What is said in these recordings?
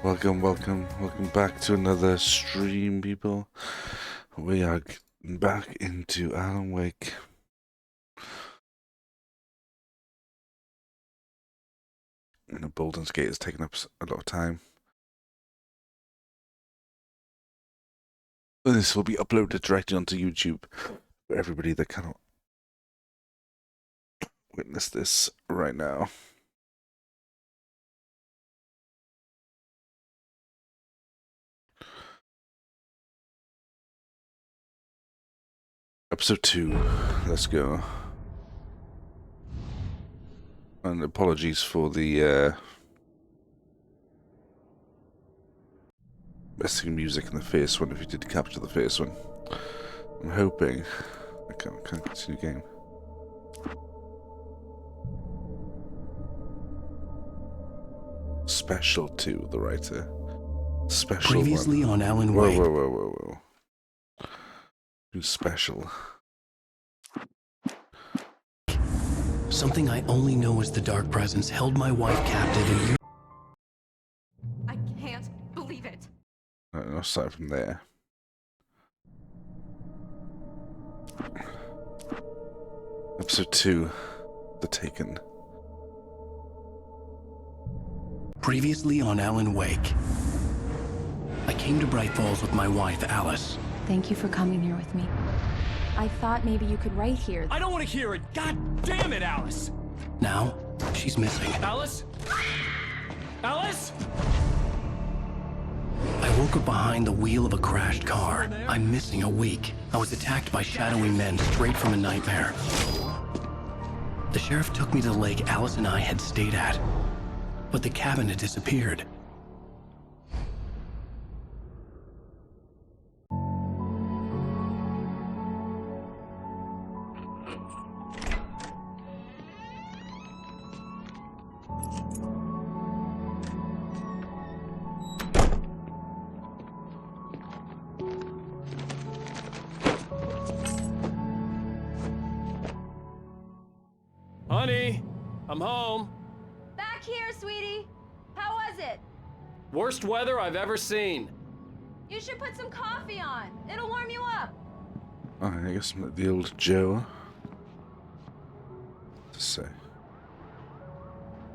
Welcome back to another stream, people. We are back into Alan Wake. And the Baldur's Gate has taken up a lot of time. And this will be uploaded directly onto YouTube for everybody that cannot witness this right now. Episode 2, let's go. And apologies for the missing music in the first one, if you did capture the first one. I'm hoping I can't continue the game. Special 2, the writer. Special Previously one. On Alan Wake. Whoa. Special. Something I only know as the Dark Presence held my wife captive and I can't believe it. I'll start from there. Episode 2, The Taken. Previously on Alan Wake. I came to Bright Falls with my wife, Alice. Thank you for coming here with me. I thought maybe you could write here. I don't want to hear it! God damn it, Alice! Now, she's missing. Alice? Alice? I woke up behind the wheel of a crashed car. I'm missing a week. I was attacked by shadowy men straight from a nightmare. The sheriff took me to the lake Alice and I had stayed at. But the cabin had disappeared. Honey, I'm home. Back here, sweetie. How was it? Worst weather I've ever seen. You should put some coffee on. It'll warm you up. Oh, I guess I'm like the old Joe. To say.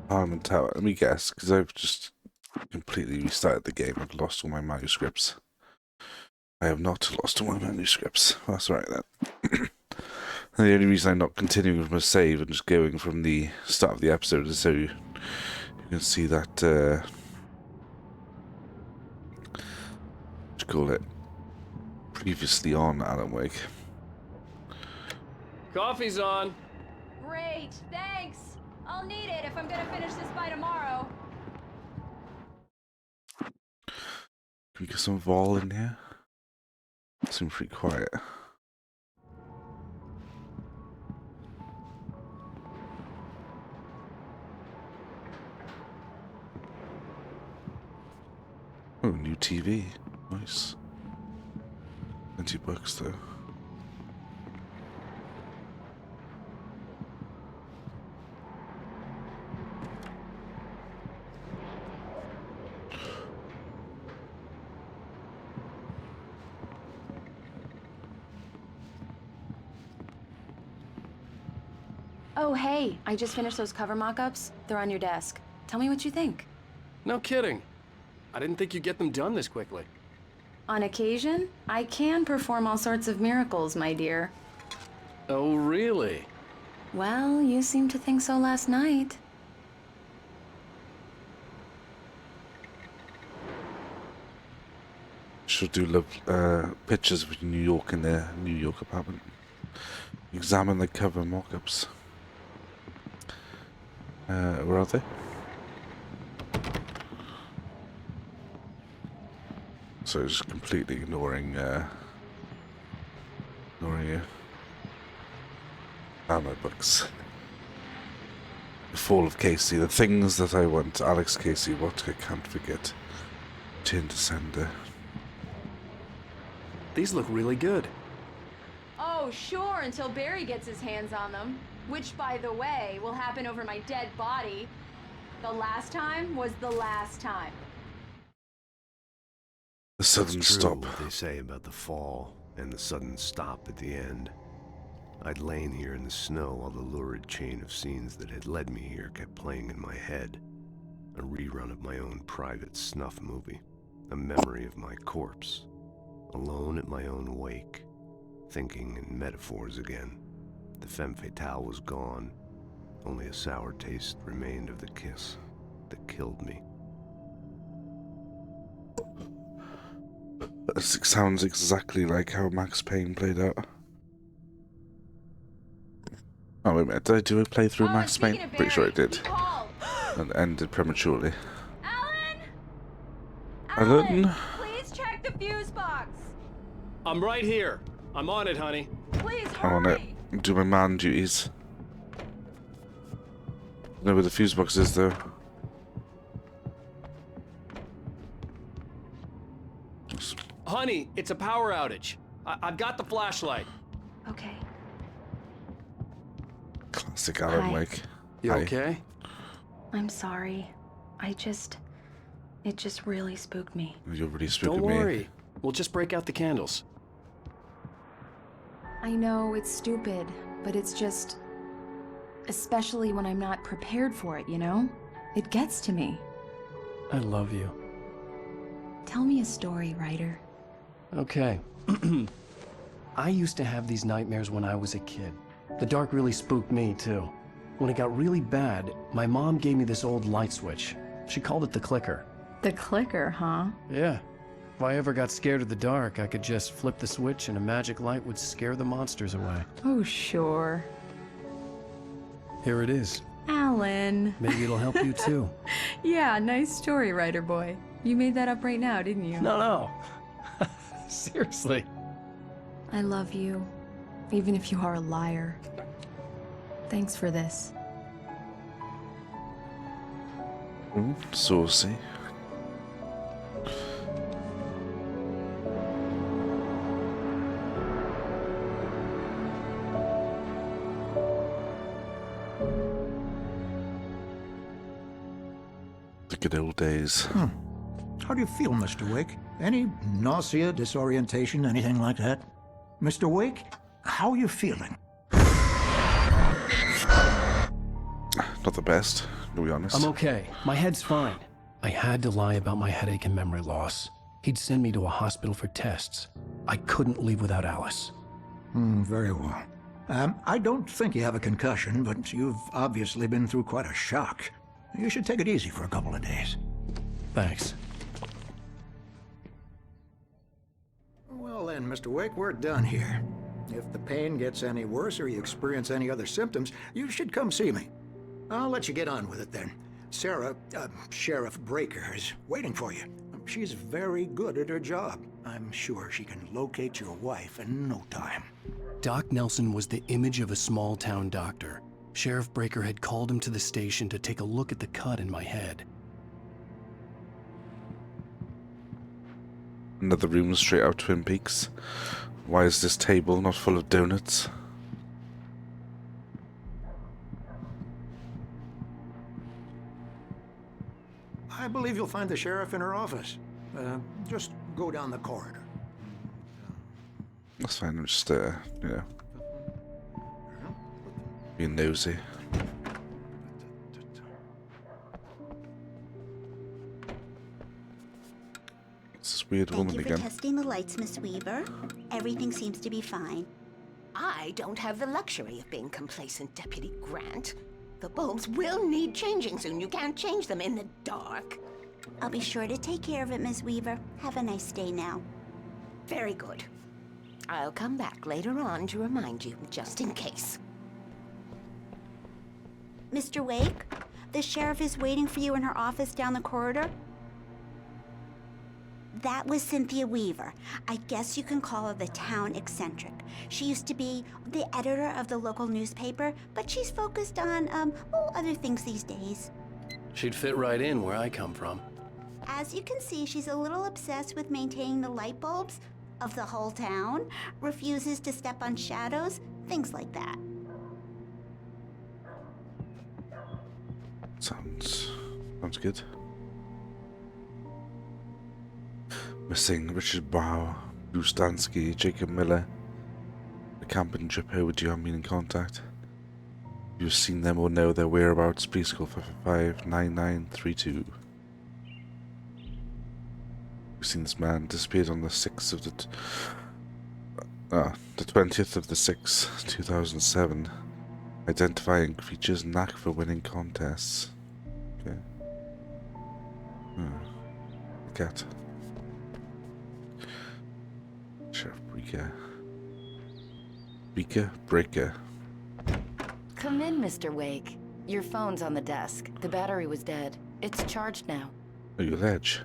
Parliament Tower. Let me guess, because I've just completely restarted the game. I've lost all my manuscripts. I have not lost all my manuscripts. That's right then. And the only reason I'm not continuing with my save and just going from the start of the episode is so you can see that, what do you call it, previously on Alan Wake. Coffee's on. Great, thanks. I'll need it if I'm gonna finish this by tomorrow. Can we get some vol in here? Seems pretty quiet. Oh, new TV. Nice. 20 bucks though. Oh, hey, I just finished those cover mock-ups. They're on your desk. Tell me what you think. No kidding. I didn't think you'd get them done this quickly. On occasion, I can perform all sorts of miracles, my dear. Oh, really? Well, you seemed to think so last night. She'll do love pictures of New York in their New York apartment. Examine the cover mock-ups. Where are they? So just completely ignoring you. Ammo books. The Fall of Casey. The things that I want. Alex Casey. What I can't forget. Tin Descender. These look really good. Oh, sure, until Barry gets his hands on them. Which, by the way, will happen over my dead body. The last time was the last time. The sudden It's true stop. what they say about the fall and the sudden stop at the end. I'd lain here in the snow while the lurid chain of scenes that had led me here kept playing in my head. A rerun of my own private snuff movie. A memory of my corpse. Alone at my own wake. Thinking in metaphors again. The femme fatale was gone. Only a sour taste remained of the kiss that killed me. It sounds exactly like how Max Payne played out. Oh, wait a minute. Did I do a playthrough of Max Payne? Pretty sure I did. And ended prematurely. Alan? Please check the fuse box. I'm right here. I'm on it, honey. Please I'm on it. hurry. Do my man duties. Know where the fuse box is, though. Honey, it's a power outage. I've got the flashlight. Okay. Classic Alan Hi. Wake. You Hi. okay? I'm sorry. It just really spooked me. You're really spooking Don't me. worry. We'll just break out the candles. I know it's stupid, but it's just... Especially when I'm not prepared for it, you know? It gets to me. I love you. Tell me a story, writer. Okay. I used to have these nightmares when I was a kid. The dark really spooked me, too. When it got really bad, my mom gave me this old light switch. She called it the clicker. The clicker, huh? Yeah. If I ever got scared of the dark, I could just flip the switch and a magic light would scare the monsters away. Oh, sure. Here it is. Alan. Maybe it'll help you, too. Yeah, nice story, writer boy. You made that up right now, didn't you? No. Seriously. I love you, even if you are a liar. Thanks for this. Saucy. The good old days. How do you feel, Mr. Wake? Any nausea, disorientation, anything like that? Mr. Wake, how are you feeling? Not the best, to be honest. I'm okay. My head's fine. I had to lie about my headache and memory loss. He'd send me to a hospital for tests. I couldn't leave without Alice. Very well. I don't think you have a concussion, but you've obviously been through quite a shock. You should take it easy for a couple of days. Thanks. Well then, Mr. Wake, we're done here. If the pain gets any worse or you experience any other symptoms, you should come see me. I'll let you get on with it then. Sarah, Sheriff Breaker, is waiting for you. She's very good at her job. I'm sure she can locate your wife in no time. Doc Nelson was the image of a small-town doctor. Sheriff Breaker had called him to the station to take a look at the cut in my head. Another room straight out Twin Peaks. Why is this table not full of donuts? I believe you'll find the sheriff in her office. Just go down the corridor. That's fine, I'm just, being nosy. It's this weird Thank woman you for again. testing the lights, Miss Weaver. Everything seems to be fine. I don't have the luxury of being complacent, Deputy Grant. The bulbs will need changing soon. You can't change them in the dark. I'll be sure to take care of it, Miss Weaver. Have a nice day now. Very good. I'll come back later on to remind you, just in case. Mr. Wake, the sheriff is waiting for you in her office down the corridor. That was Cynthia Weaver. I guess you can call her the town eccentric. She used to be the editor of the local newspaper, but she's focused on, other things these days. She'd fit right in where I come from. As you can see, she's a little obsessed with maintaining the light bulbs of the whole town, refuses to step on shadows, things like that. Sounds good. Missing Richard Bauer, Bruce Dansky, Jacob Miller. The camping tripper with you have been in contact. If you've seen them or know their whereabouts, please call 555-9932. We've seen this man disappeared on the 6th of the 20th of the 6th, 2007. Identifying features knack for winning contests. Okay. Cat. Sheriff Breaker. Come in, Mr. Wake. Your phone's on the desk. The battery was dead. It's charged now. Are you Ledge?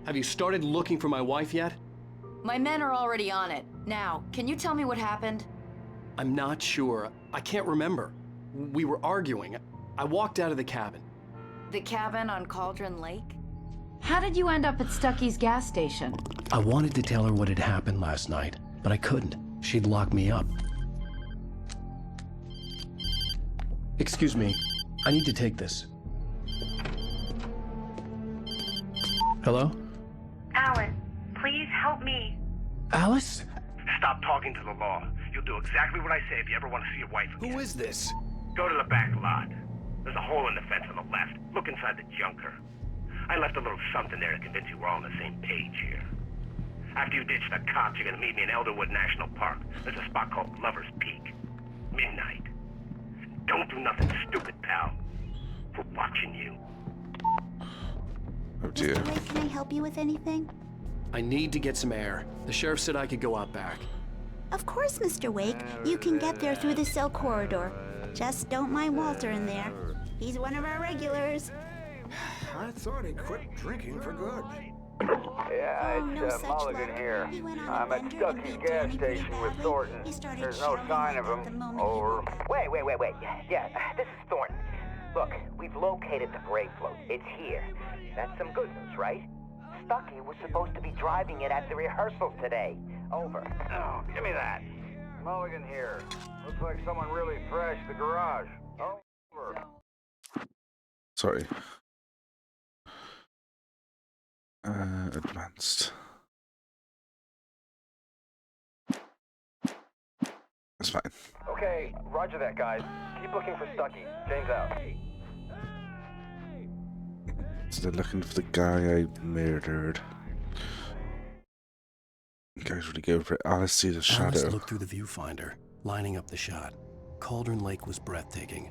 Have you started looking for my wife yet? My men are already on it. Now, can you tell me what happened? I'm not sure. I can't remember. We were arguing. I walked out of the cabin. The cabin on Cauldron Lake? How did you end up at Stucky's gas station? I wanted to tell her what had happened last night, but I couldn't. She'd lock me up. Excuse me. I need to take this. Hello? Alan, please help me. Alice? Stop talking to the law. You'll do exactly what I say if you ever want to see your wife again. Who is this? Go to the back lot. There's a hole in the fence on the left. Look inside the junker. I left a little something there to convince you we're all on the same page here. After you ditch the cops, you're gonna meet me in Elderwood National Park. There's a spot called Lover's Peak. Midnight. Don't do nothing stupid, pal. We're watching you. Oh dear. Mr. Wake, can I help you with anything? I need to get some air. The sheriff said I could go out back. Of course, Mr. Wake. You can get there through the cell corridor. Just don't mind Walter in there. He's one of our regulars. I thought he quit drinking for good. Yeah, Oh, no it's such Mulligan luck. here. He went on a I'm at bender and Stucky's beat gas Danny pretty station with badly. Thornton. He started There's no shouting sign at of the him. moment he Over. Wait. Yeah, this is Thornton. Look, we've located the brake float. It's here. That's some good news, right? Stucky was supposed to be driving it at the rehearsal today. Over. Oh, give me that. Mulligan here. Looks like someone really thrashed the garage. Over. Sorry. Advanced. That's fine. Okay, roger that, guys. Keep looking for Stucky. James out. So they're looking for the guy I murdered. Guys really go for it. Alice sees a shadow. Alice looked through the viewfinder, lining up the shot. Cauldron Lake was breathtaking.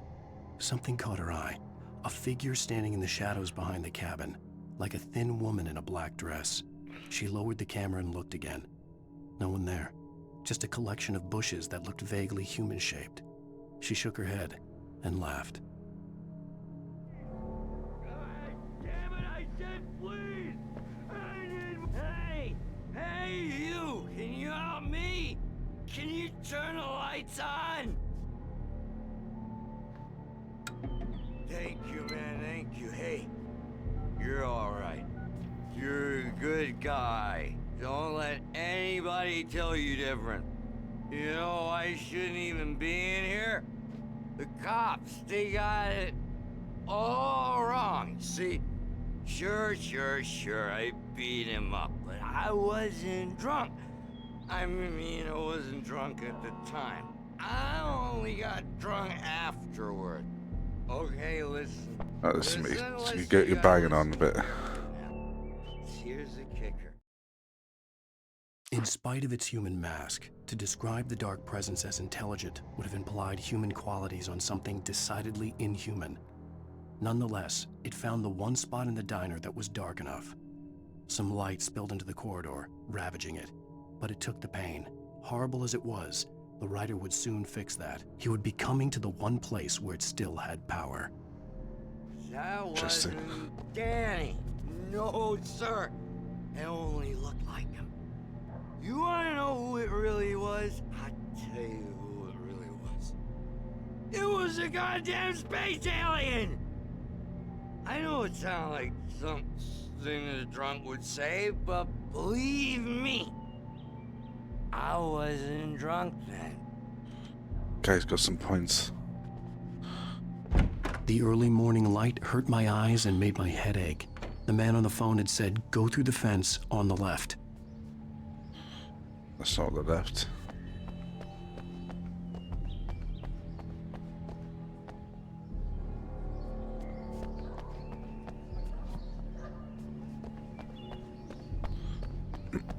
Something caught her eye. A figure standing in the shadows behind the cabin, like a thin woman in a black dress. She lowered the camera and looked again. No one there. Just a collection of bushes that looked vaguely human-shaped. She shook her head and laughed. Damn it, I said please! Hey, you! Can you help me? Can you turn the lights on? Thank you, man, thank you. Hey, you're alright. You're a good guy. Don't let anybody tell you different. You know, I shouldn't even be in here. The cops, they got it all wrong. See, sure, I beat him up, but I wasn't drunk. I mean, I wasn't drunk at the time. I only got drunk afterward. Okay, listen. Oh, this is me. So you're banging on a bit. Here's the kicker. In spite of its human mask, to describe the dark presence as intelligent would have implied human qualities on something decidedly inhuman. Nonetheless, it found the one spot in the diner that was dark enough. Some light spilled into the corridor, ravaging it. But it took the pain. Horrible as it was, the writer would soon fix that. He would be coming to the one place where it still had power. That wasn't Danny. No, sir. It only looked like him. You wanna know who it really was? I'll tell you who it really was. It was a goddamn space alien! I know it sounds like something that a drunk would say, but believe me, I wasn't drunk then. Guy's got some points. The early morning light hurt my eyes and made my head ache. The man on the phone had said, go through the fence on the left. That's not the left.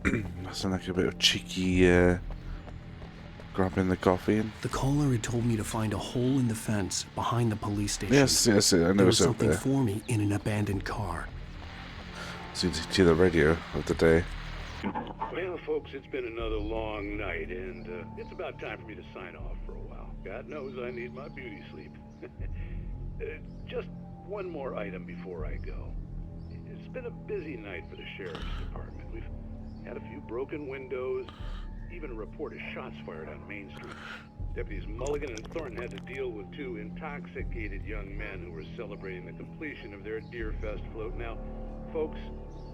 That's like a bit of cheeky grabbing the coffee in. The caller had told me to find a hole in the fence behind the police station. Yes, I know there was it's up something there. for me in an abandoned car. So you hear the radio of the day. Well, folks, it's been another long night, and it's about time for me to sign off for a while. God knows I need my beauty sleep. Just one more item before I go. It's been a busy night for the sheriff's department. We've had a few broken windows, even a report of shots fired on Main Street. Deputies Mulligan and Thornton had to deal with two intoxicated young men who were celebrating the completion of their Deer Fest float. Now, folks,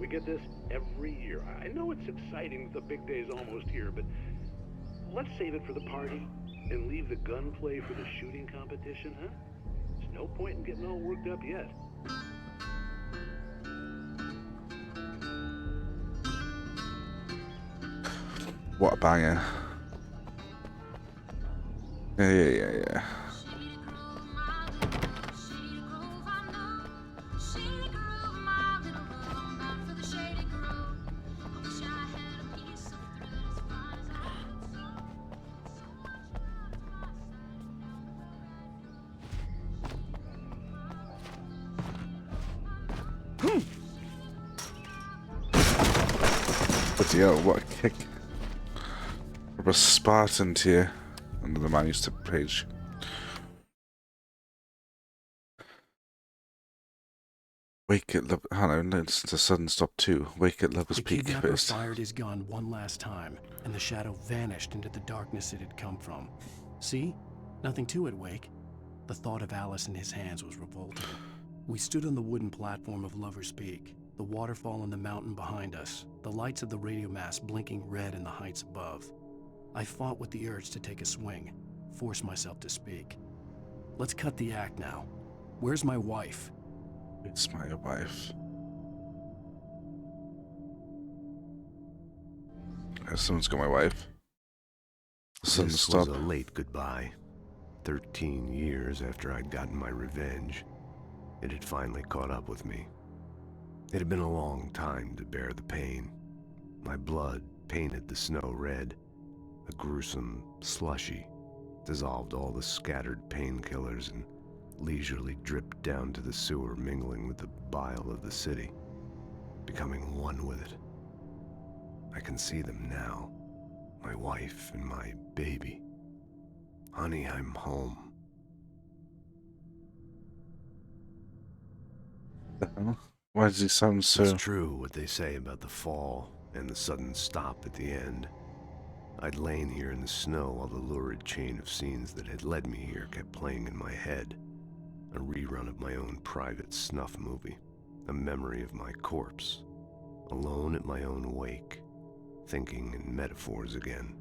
we get this every year. I know it's exciting that the big day's almost here, but let's save it for the party and leave the gunplay for the shooting competition, huh? There's no point in getting all worked up yet. What a banger. Yeah. But yeah, what a kick. Rub a Spartan to you under the manuscript page. Wake at it's the sudden stop too. Wake at Lover's Peak The kidnapper first. fired his gun one last time, and the shadow vanished into the darkness it had come from. See? Nothing to it, Wake. The thought of Alice in his hands was revolting. We stood on the wooden platform of Lover's Peak, the waterfall on the mountain behind us, the lights of the radio mast blinking red in the heights above. I fought with the urge to take a swing, force myself to speak. Let's cut the act now. Where's my wife? It's my wife. Someone's got my wife. Sudden This stop. was a late goodbye. 13 years after I'd gotten my revenge, it had finally caught up with me. It had been a long time to bear the pain. My blood painted the snow red. A gruesome slushy dissolved all the scattered painkillers and leisurely dripped down to the sewer, mingling with the bile of the city, becoming one with it. I can see them now, my wife and my baby. Honey, I'm home. Why does he sound so... It's true what they say about the fall and the sudden stop at the end. I'd lain here in the snow while the lurid chain of scenes that had led me here kept playing in my head. A rerun of my own private snuff movie. A memory of my corpse. Alone at my own wake. Thinking in metaphors again.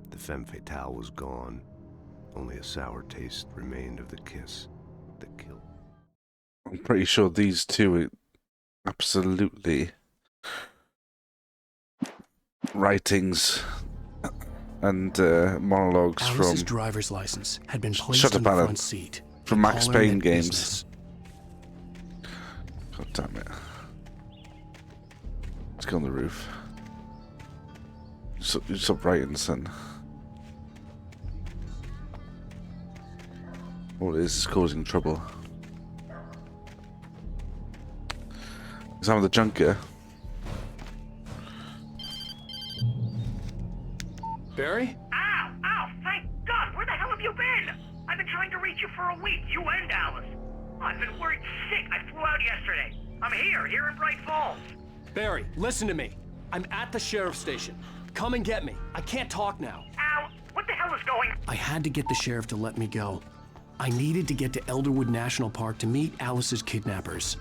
The femme fatale was gone. Only a sour taste remained of the kiss that killed. I'm pretty sure these two are absolutely writings and monologues Alice's from driver's license had been placed Shut in up, the Alan. front seat. From Max Caller Payne meant games. business. God damn it. Let's go on the roof. Stop writing, son. All it is causing trouble. Examine the junker. Barry? Ow! Ow! Thank God! Where the hell have you been? I've been trying to reach you for a week, you and Alice. Oh, I've been worried sick. I flew out yesterday. I'm here in Bright Falls. Barry, listen to me. I'm at the sheriff's station. Come and get me. I can't talk now. Ow! What the hell is going on? I had to get the sheriff to let me go. I needed to get to Elderwood National Park to meet Alice's kidnappers.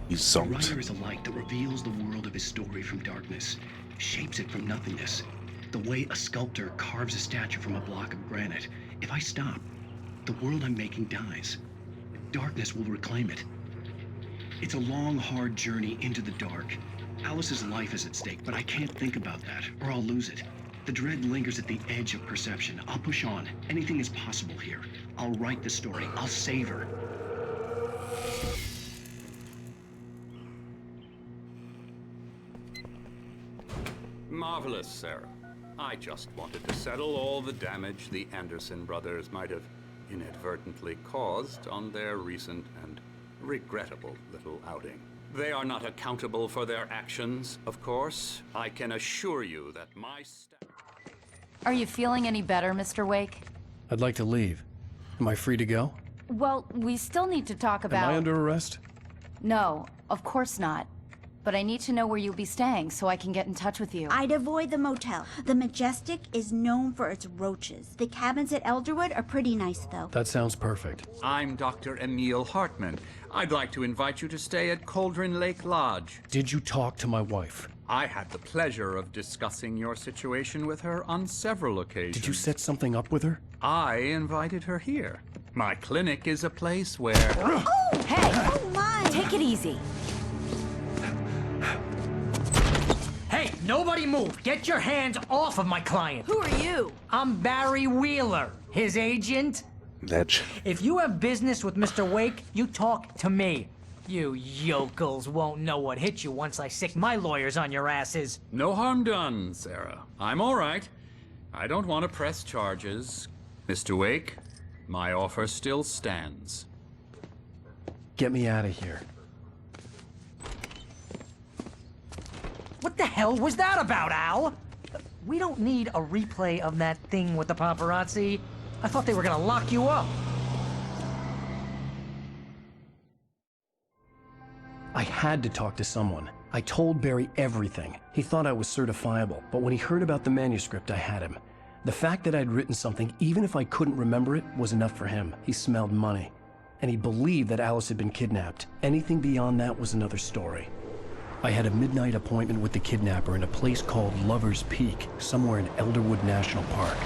He's The zonked. writer is a light that reveals the world of his story from darkness. shapes it from nothingness. The way a sculptor carves a statue from a block of granite. If I stop, the world I'm making dies. Darkness will reclaim it. It's a long, hard journey into the dark. Alice's life is at stake, but I can't think about that, or I'll lose it. The dread lingers at the edge of perception. I'll push on. Anything is possible here. I'll write the story. I'll save her. Marvelous, Sarah. I just wanted to settle all the damage the Anderson brothers might have inadvertently caused on their recent and regrettable little outing. They are not accountable for their actions, of course. I can assure you that my staff... Are you feeling any better, Mr. Wake? I'd like to leave. Am I free to go? Well, we still need to talk about... Am I under arrest? No, of course not. But I need to know where you'll be staying so I can get in touch with you. I'd avoid the motel. The Majestic is known for its roaches. The cabins at Elderwood are pretty nice, though. That sounds perfect. I'm Dr. Emil Hartman. I'd like to invite you to stay at Cauldron Lake Lodge. Did you talk to my wife? I had the pleasure of discussing your situation with her on several occasions. Did you set something up with her? I invited her here. My clinic is a place where... Oh! Hey! Oh, my! Take it easy. Hey, nobody move! Get your hands off of my client! Who are you? I'm Barry Wheeler, his agent. Ledge. If you have business with Mr. Wake, you talk to me. You yokels won't know what hit you once I sick my lawyers on your asses. No harm done, Sarah. I'm all right. I don't want to press charges. Mr. Wake, my offer still stands. Get me out of here. What the hell was that about, Al? We don't need a replay of that thing with the paparazzi. I thought they were gonna lock you up. I had to talk to someone. I told Barry everything. He thought I was certifiable, but when he heard about the manuscript, I had him. The fact that I'd written something, even if I couldn't remember it, was enough for him. He smelled money. And he believed that Alice had been kidnapped. Anything beyond that was another story. I had a midnight appointment with the kidnapper in a place called Lover's Peak, somewhere in Elderwood National Park.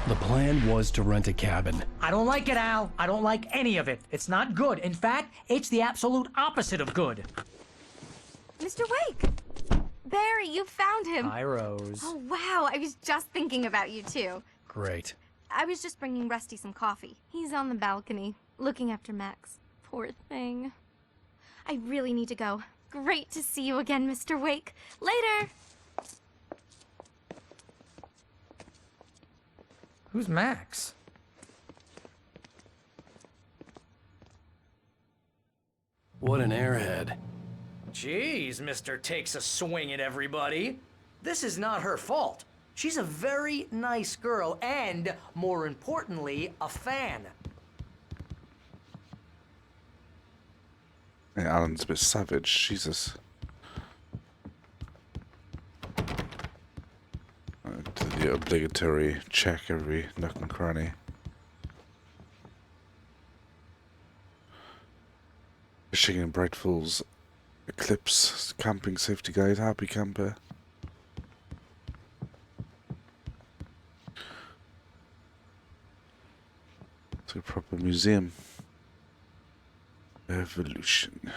The plan was to rent a cabin. I don't like it, Al. I don't like any of it. It's not good. In fact, it's the absolute opposite of good. Mr. Wake! Barry, you found him! Hi, Rose. Oh, wow. I was just thinking about you, too. Great. I was just bringing Rusty some coffee. He's on the balcony, looking after Max. Poor thing. I really need to go. Great to see you again, Mr. Wake. Later! Who's Max? What an airhead. Jeez, Mr. Takes a swing at everybody. This is not her fault. She's a very nice girl and, more importantly, a fan. Yeah, Alan's a bit savage, Jesus. To the obligatory check every nook and cranny. Fishing in Bright Falls Eclipse Camping Safety Guide, Happy Camper. It's a proper museum. Evolution.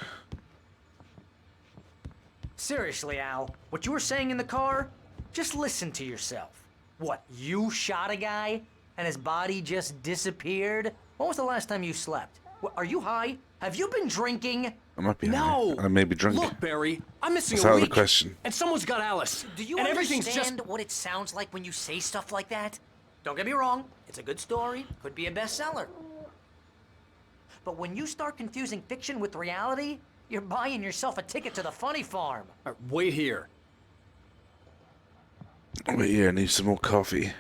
Seriously, Al, what you were saying in the car? Just listen to yourself. What, you shot a guy and his body just disappeared? When was the last time you slept? What, are you high? Have you been drinking? I might be No! high. I may be drunk. Look, Barry, I'm missing That's a out of week. the question. And someone's got Alice. Do you and everything's understand just... what it sounds like when you say stuff like that? Don't get me wrong, it's a good story, could be a bestseller. But when you start confusing fiction with reality, you're buying yourself a ticket to the funny farm. Wait here. Wait here, I need some more coffee.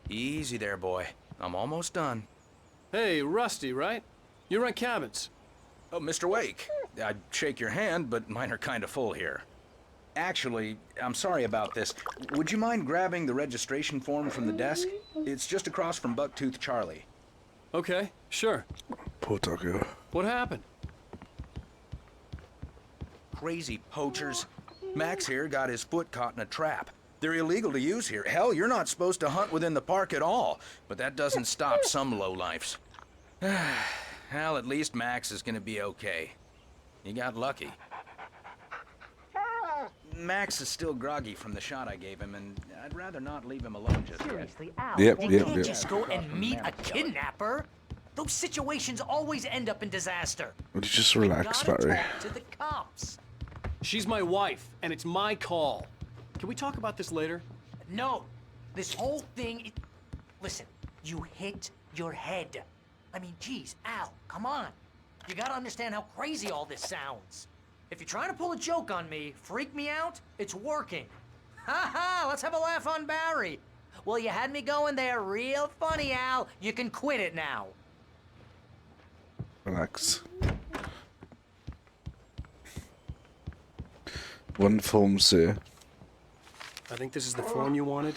Easy there, boy. I'm almost done. Hey, Rusty, right? You rent cabins. Oh, Mr. Wake. I'd shake your hand, but mine are kind of full here. Actually, I'm sorry about this. Would you mind grabbing the registration form from the desk? It's just across from Bucktooth Charlie. Okay, sure. Poor Taco. What happened? Crazy poachers. Max here got his foot caught in a trap. They're illegal to use here. Hell, you're not supposed to hunt within the park at all. But that doesn't stop some lowlifes. Well, at least Max is gonna be okay. He got lucky. Max is still groggy from the shot I gave him, and I'd rather not leave him alone just yet. Seriously, Al, Yep, you yep, can't yep. just go and meet a kidnapper. Those situations always end up in disaster. Would you just relax, Barry? Talk to the cops. She's my wife, and it's my call. Can we talk about this later? No, this whole thing. Listen, you hit your head. I mean, geez, Al, come on. You gotta understand how crazy all this sounds. If you're trying to pull a joke on me, freak me out, it's working. Ha ha, let's have a laugh on Barry. Well, you had me going there real funny, Al. You can quit it now. Relax. One form, sir. I think this is the form you wanted.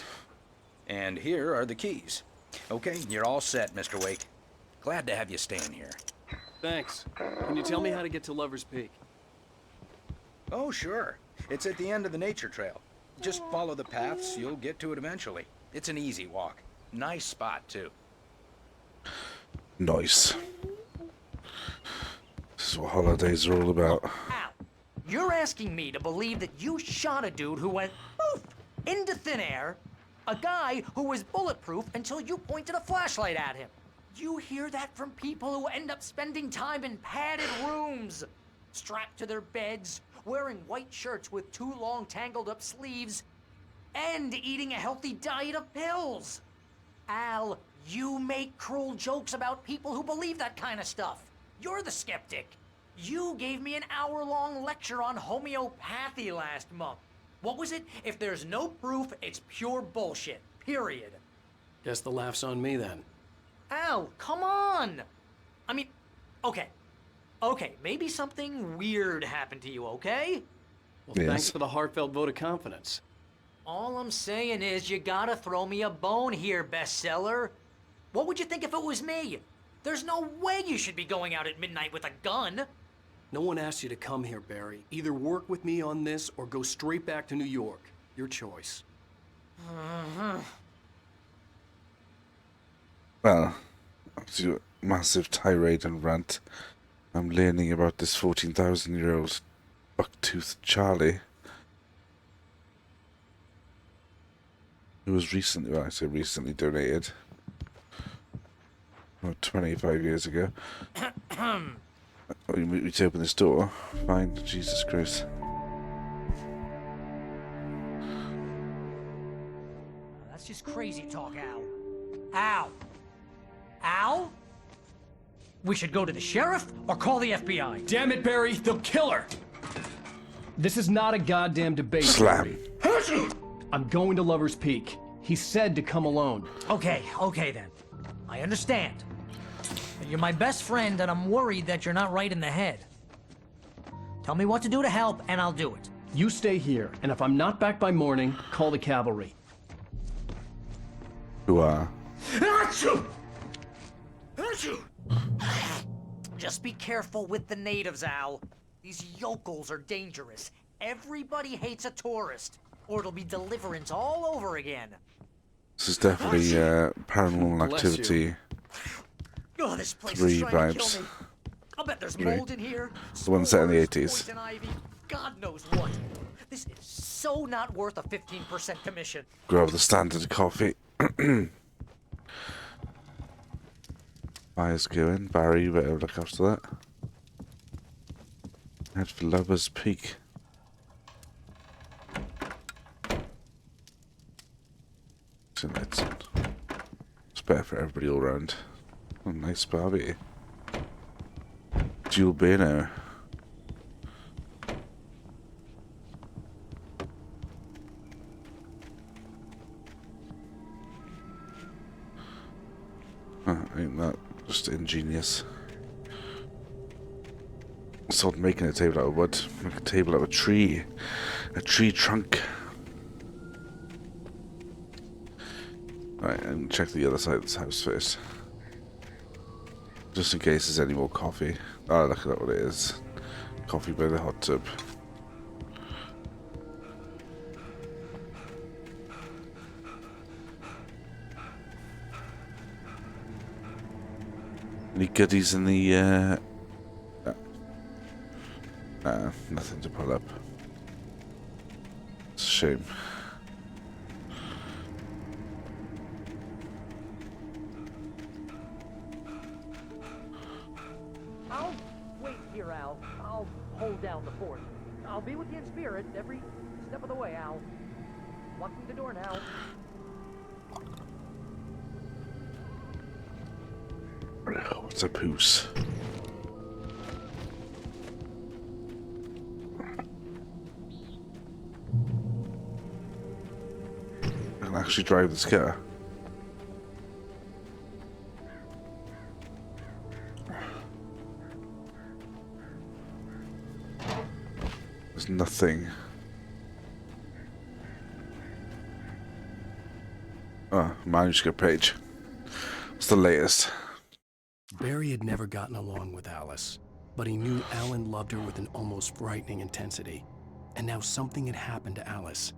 And here are the keys. Okay, you're all set, Mr. Wake. Glad to have you staying here. Thanks. Can you tell me how to get to Lover's Peak? Oh, sure. It's at the end of the nature trail. Just follow the paths, you'll get to it eventually. It's an easy walk. Nice spot, too. Nice. This is what holidays are all about. Al, you're asking me to believe that you shot a dude who went poof into thin air, a guy who was bulletproof until you pointed a flashlight at him. You hear that from people who end up spending time in padded rooms, strapped to their beds, wearing white shirts with too long tangled up sleeves, and eating a healthy diet of pills. Al, you make cruel jokes about people who believe that kind of stuff. You're the skeptic. You gave me an hour-long lecture on homeopathy last month. What was it? If there's no proof, it's pure bullshit. Period. Guess the laugh's on me then. Al, come on! I mean, okay. Okay, maybe something weird happened to you, okay? Well, thanks for the heartfelt vote of confidence. All I'm saying is you gotta throw me a bone here, bestseller. What would you think if it was me? There's no way you should be going out at midnight with a gun. No one asked you to come here, Barry. Either work with me on this or go straight back to New York. Your choice. Well, after a massive tirade and rant, I'm learning about this 14,000-year-old Bucktooth Charlie, who was recently, well, I say recently donated, about 25 years ago. Oh, you want me to open this door? Fine, Jesus Christ. That's just crazy talk, Al. Al? Al? We should go to the sheriff or call the FBI. Damn it, Barry, they'll kill her! This is not a goddamn debate. Slam. Barry. I'm going to Lover's Peak. He said to come alone. Okay then. I understand. You're my best friend, and I'm worried that you're not right in the head. Tell me what to do to help, and I'll do it. You stay here, and if I'm not back by morning, call the cavalry. Who are? Achoo! Achoo! Just be careful with the natives, Al. These yokels are dangerous. Everybody hates a tourist, or it'll be Deliverance all over again. This is definitely Paranormal Activity Oh, this place 3 is trying to vibes. kill me. I'll bet there's 3. mold in here. The one set in the Spores, 80s. poison ivy, God knows what. This is so not worth a 15% commission. Grab the standard coffee. Fire's going. Barry, you better look after that. Head for Lover's Peak. So it's better for everybody all round. Oh, nice Barbie. Dual Beano. Ain't that just ingenious? Sort of making a table out of wood. Make a table out of a tree trunk. Right, and check the other side of this house first. Just in case there's any more coffee. Oh, look at that, what it is. Coffee by the hot tub. Any goodies in the, nothing to pull up. It's a shame. I'll wait here, Al. I'll hold down the fort. I'll be with you in spirit every step of the way, Al. Locking the door now. What's a poos? I can actually drive this car. There's nothing. Oh, manuscript page. It's the latest. Barry had never gotten along with Alice, but he knew Alan loved her with an almost frightening intensity. And now something had happened to Alice.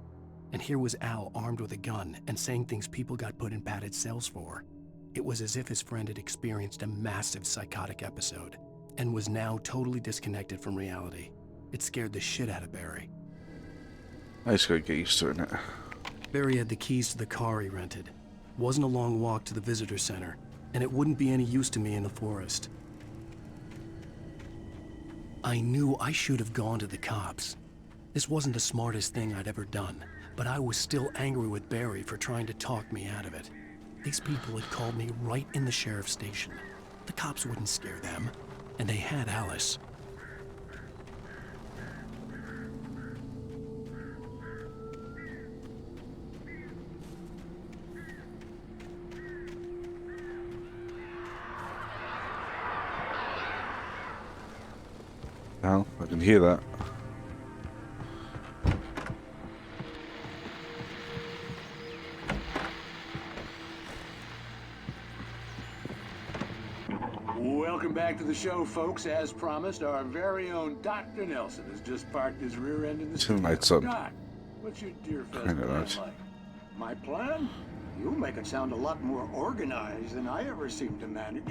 And here was Al armed with a gun and saying things people got put in padded cells for. It was as if his friend had experienced a massive psychotic episode and was now totally disconnected from reality. It scared the shit out of Barry. I just gotta get used to it now. Barry had the keys to the car he rented. Wasn't a long walk to the visitor center, and it wouldn't be any use to me in the forest. I knew I should have gone to the cops. This wasn't the smartest thing I'd ever done, but I was still angry with Barry for trying to talk me out of it. These people had called me right in the sheriff's station. The cops wouldn't scare them, and they had Alice. Well, I can hear that. Welcome back to the show, folks. As promised, our very own Dr. Nelson has just parked his rear end in the studio. Tonight, son. Doc, what's your Deer Fest Kinda plan right. like? My plan? You make it sound a lot more organized than I ever seem to manage.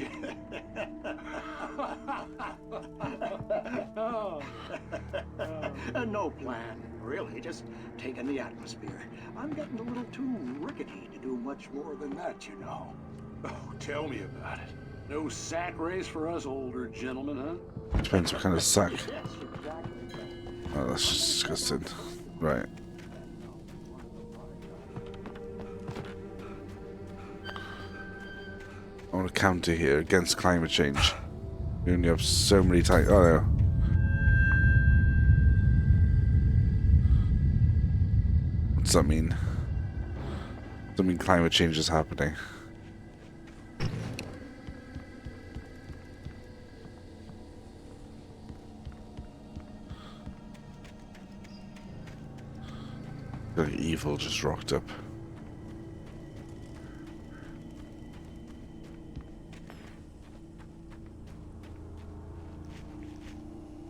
No plan, really, just taking the atmosphere. I'm getting a little too rickety to do much more than that, you know. Oh, tell me about it. No sack race for us older gentlemen, huh? Depends what kind of sack. Yes, exactly. Oh, that's just disgusting. Right. I want to counter here against climate change. We only have so many times. Oh, no. What's that mean? Does that mean climate change is happening? Like evil just rocked up.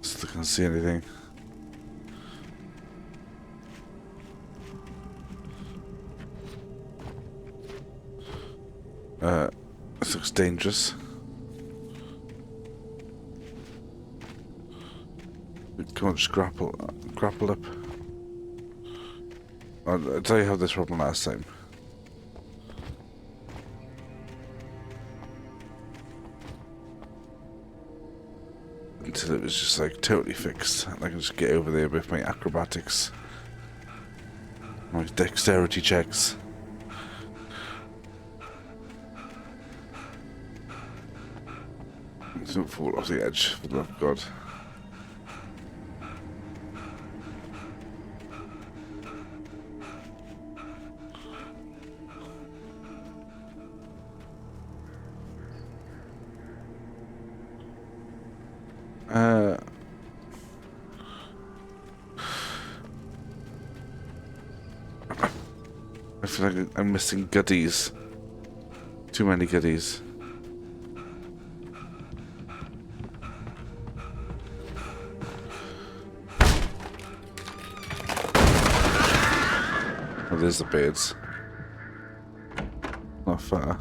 Still can't see anything. This looks dangerous. Come on, just grapple up. I'll tell you how this problem last time. Until it was just like totally fixed. And I can just get over there with my acrobatics. My dexterity checks. Don't fall off the edge, for the love of God. feel like I'm missing goodies. Too many goodies. Oh, there's the beds. Not far.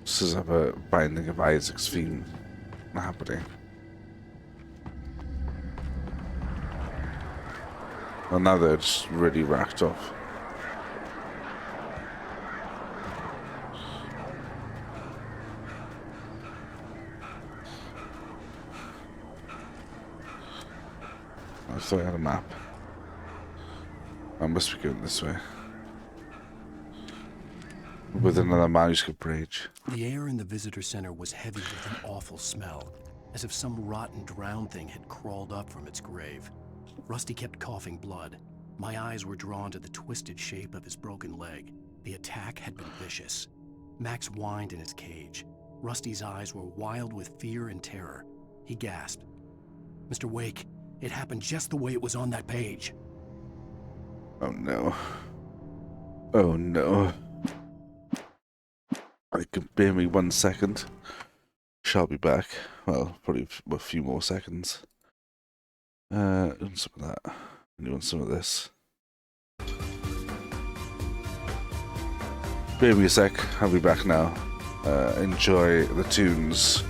This is a Binding of Isaac's theme happening. Well, now they're just really racked off. I thought I had a map. I must be going this way. With another manuscript bridge. The air in the visitor center was heavy with an awful smell, as if some rotten drowned thing had crawled up from its grave. Rusty kept coughing blood. My eyes were drawn to the twisted shape of his broken leg. The attack had been vicious. Max whined in his cage. Rusty's eyes were wild with fear and terror. He gasped. "Mr. Wake, it happened just the way it was on that page." Oh no. Oh no. I can bear me 1 second. Shall be back. Well, probably a few more seconds. Want some of that. You want some of this. Bear me a sec. I'll be back now. Enjoy the tunes.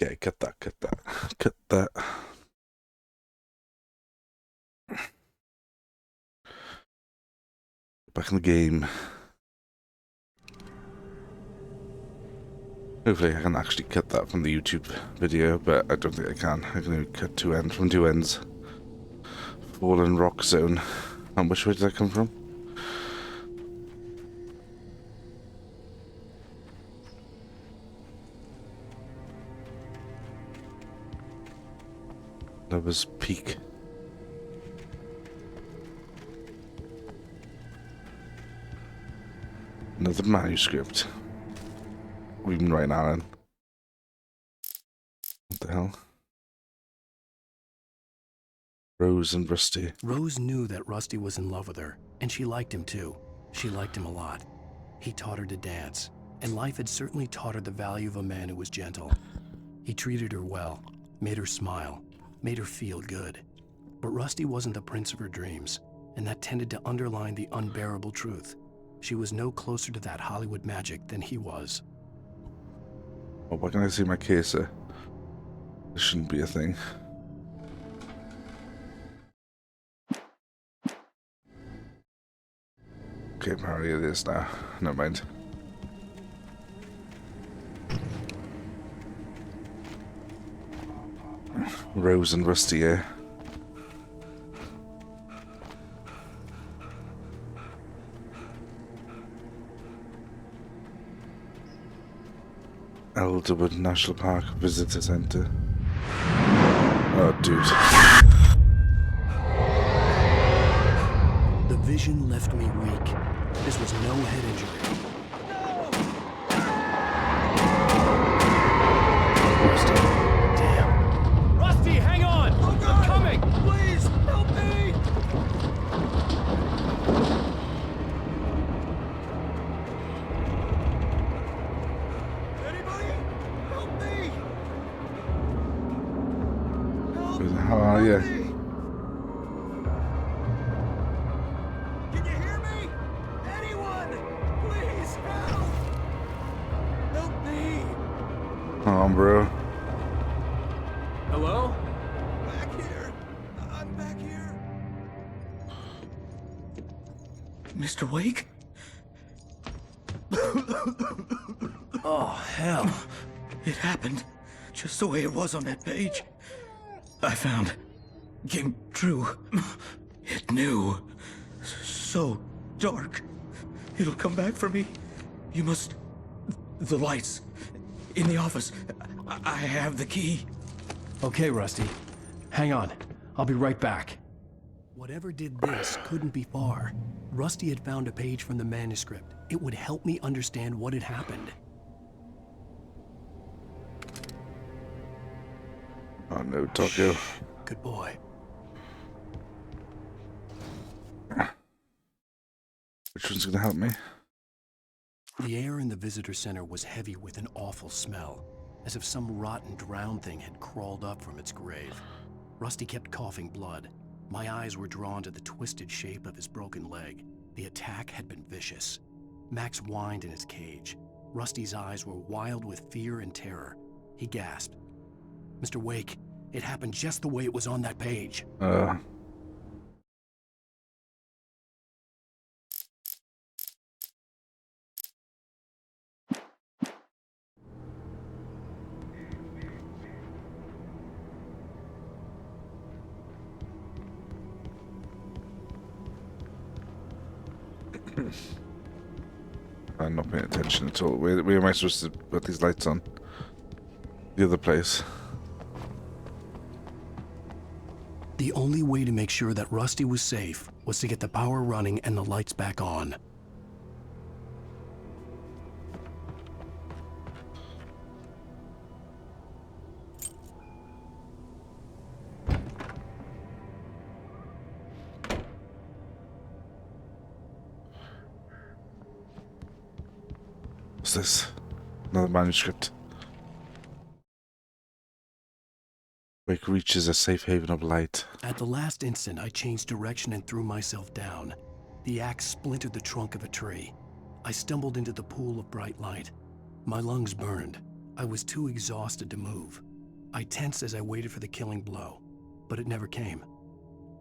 Okay, cut that. Cut that. Back in the game. Hopefully I can actually cut that from the YouTube video, but I don't think I can. I can only cut from two ends. Fallen Rock Zone. And which way did that come from? That was Peak. Another manuscript. We've been writing Alan. What the hell? Rose and Rusty. Rose knew that Rusty was in love with her, and she liked him too. She liked him a lot. He taught her to dance, and life had certainly taught her the value of a man who was gentle. He treated her well, made her smile, made her feel good. But Rusty wasn't the prince of her dreams, and that tended to underline the unbearable truth. She was no closer to that Hollywood magic than he was. Oh, why can't I see my case? This shouldn't be a thing. Okay, apparently it is now. Never mind. Rose and Rusty here. Elderwood National Park Visitor Center. Oh, dude. The vision left me weak. This was no head injury. Rusty. Damn. Rusty, hang on! Oh, I'm coming! Please, help me! Anybody? Help me! Who the hell are you? Can you hear me? Anyone? Please, help! Help me! Come on, bro. Hello? Back here! I'm back here! Mr. Wake? Oh, hell. It happened just the way it was on that page. I found. Came true. It knew. So dark. It'll come back for me. You must... The lights. In the office. I have the key. Okay, Rusty. Hang on. I'll be right back. Whatever did this couldn't be far. Rusty had found a page from the manuscript. It would help me understand what had happened. Oh no, Tokyo. Good boy. Which one's gonna help me? The air in the visitor center was heavy with an awful smell, as if some rotten drowned thing had crawled up from its grave. Rusty kept coughing blood. My eyes were drawn to the twisted shape of his broken leg. The attack had been vicious. Max whined in his cage. Rusty's eyes were wild with fear and terror. He gasped. Mr. Wake, it happened just the way it was on that page. I'm not paying attention at all. Where am I supposed to put these lights on? The other place. The only way to make sure that Rusty was safe was to get the power running and the lights back on. What's this? Another manuscript. Wake reaches a safe haven of light. At the last instant, I changed direction and threw myself down. The axe splintered the trunk of a tree. I stumbled into the pool of bright light. My lungs burned. I was too exhausted to move. I tensed as I waited for the killing blow, but it never came.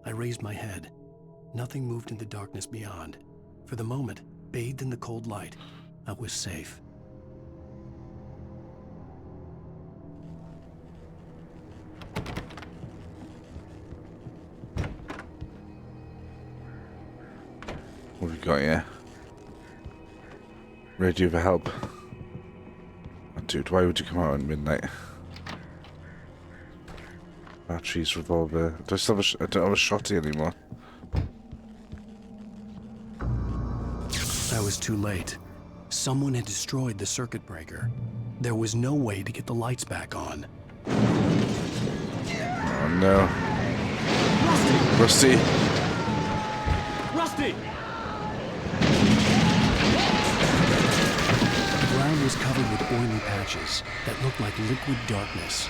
I raised my head. Nothing moved in the darkness beyond. For the moment, bathed in the cold light, I was safe. What have we got here? Radio for help. Oh, dude, why would you come out at midnight? Batteries, revolver. Do I still have I don't have a shotty anymore. I was too late. Someone had destroyed the circuit breaker. There was no way to get the lights back on. Oh no. Rusty! Rusty! The ground was covered with oily patches that looked like liquid darkness.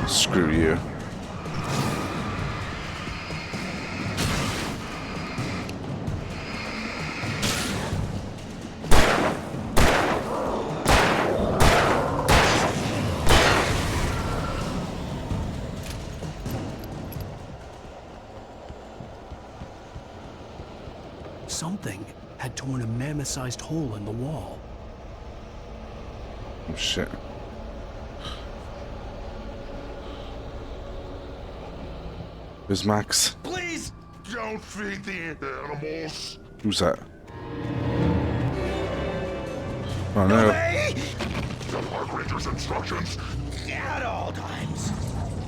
Screw you. Something had torn a mammoth-sized hole in the wall. Oh shit. Where's Max? Please don't feed the animals. Who's that? Oh no. Obey the park ranger's instructions at all times.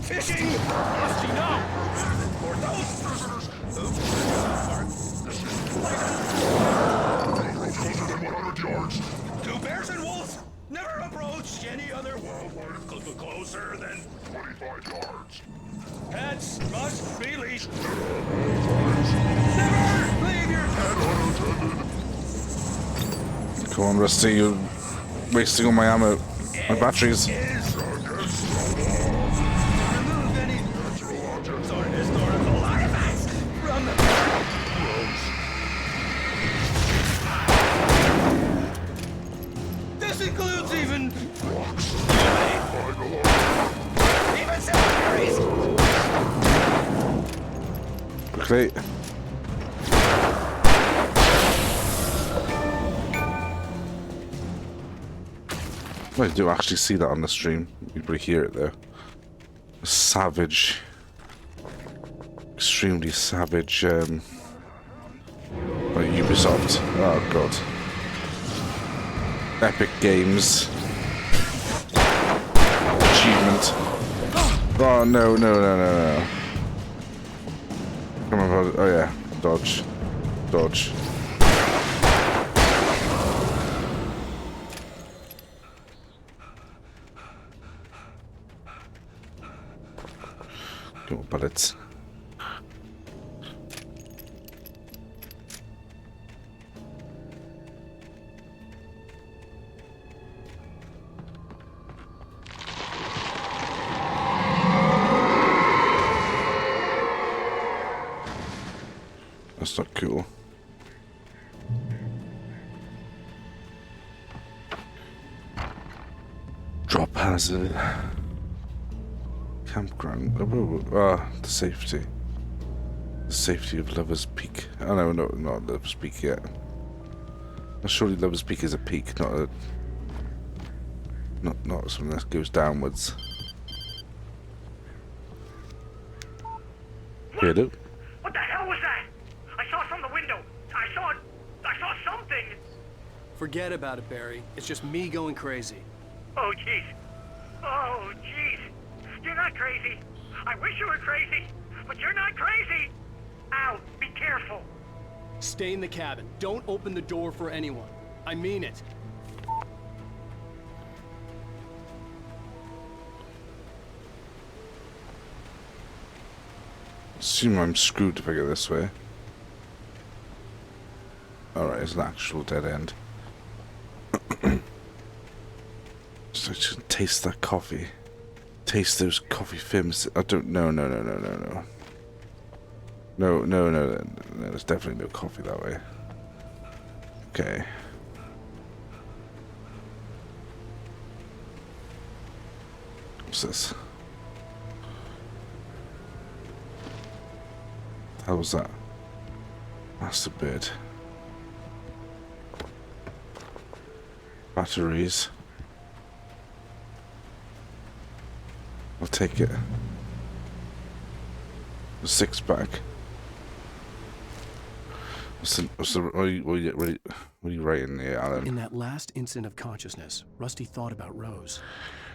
Fishing! Rusty, no! For those visitors who closer than 100 yards. 2 bears and wolves never approach any other wildlife closer than 25 yards. Pets must be leashed. Never leave your pet unattended. Come on, Rusty, you're wasting all my ammo. My batteries. Remove any natural objects or historical artifacts from the This includes even cemeteries. Great. Well, you do actually see that on the stream. You probably hear it though. A savage, extremely savage, like Ubisoft. Oh god. Epic Games. Achievement. Oh no, no, no, no, no. Come on, oh yeah. Dodge. Dodge. Go bullets. That's not cool. Drop hazard. Campground. The safety. The safety of Lover's Peak. Oh no, no, not Lover's Peak yet. Surely Lover's Peak is a peak, not a... Not something that goes downwards. Hello? What the hell was that? I saw from the window. I saw something. Forget about it, Barry. It's just me going crazy. Oh, jeez. Oh, jeez. You're not crazy. I wish you were crazy, but you're not crazy. Ow, be careful. Stay in the cabin. Don't open the door for anyone. I mean it. Assume I'm screwed if I go this way. Alright, it's an actual dead end. So I should taste that coffee. Taste those coffee films. I don't know, no. No, there's definitely no coffee that way. Okay. What's this? How was that? That's the bird. Batteries. I'll take it. A 6-pack. What are you writing there, Alan? In that last instant of consciousness, Rusty thought about Rose.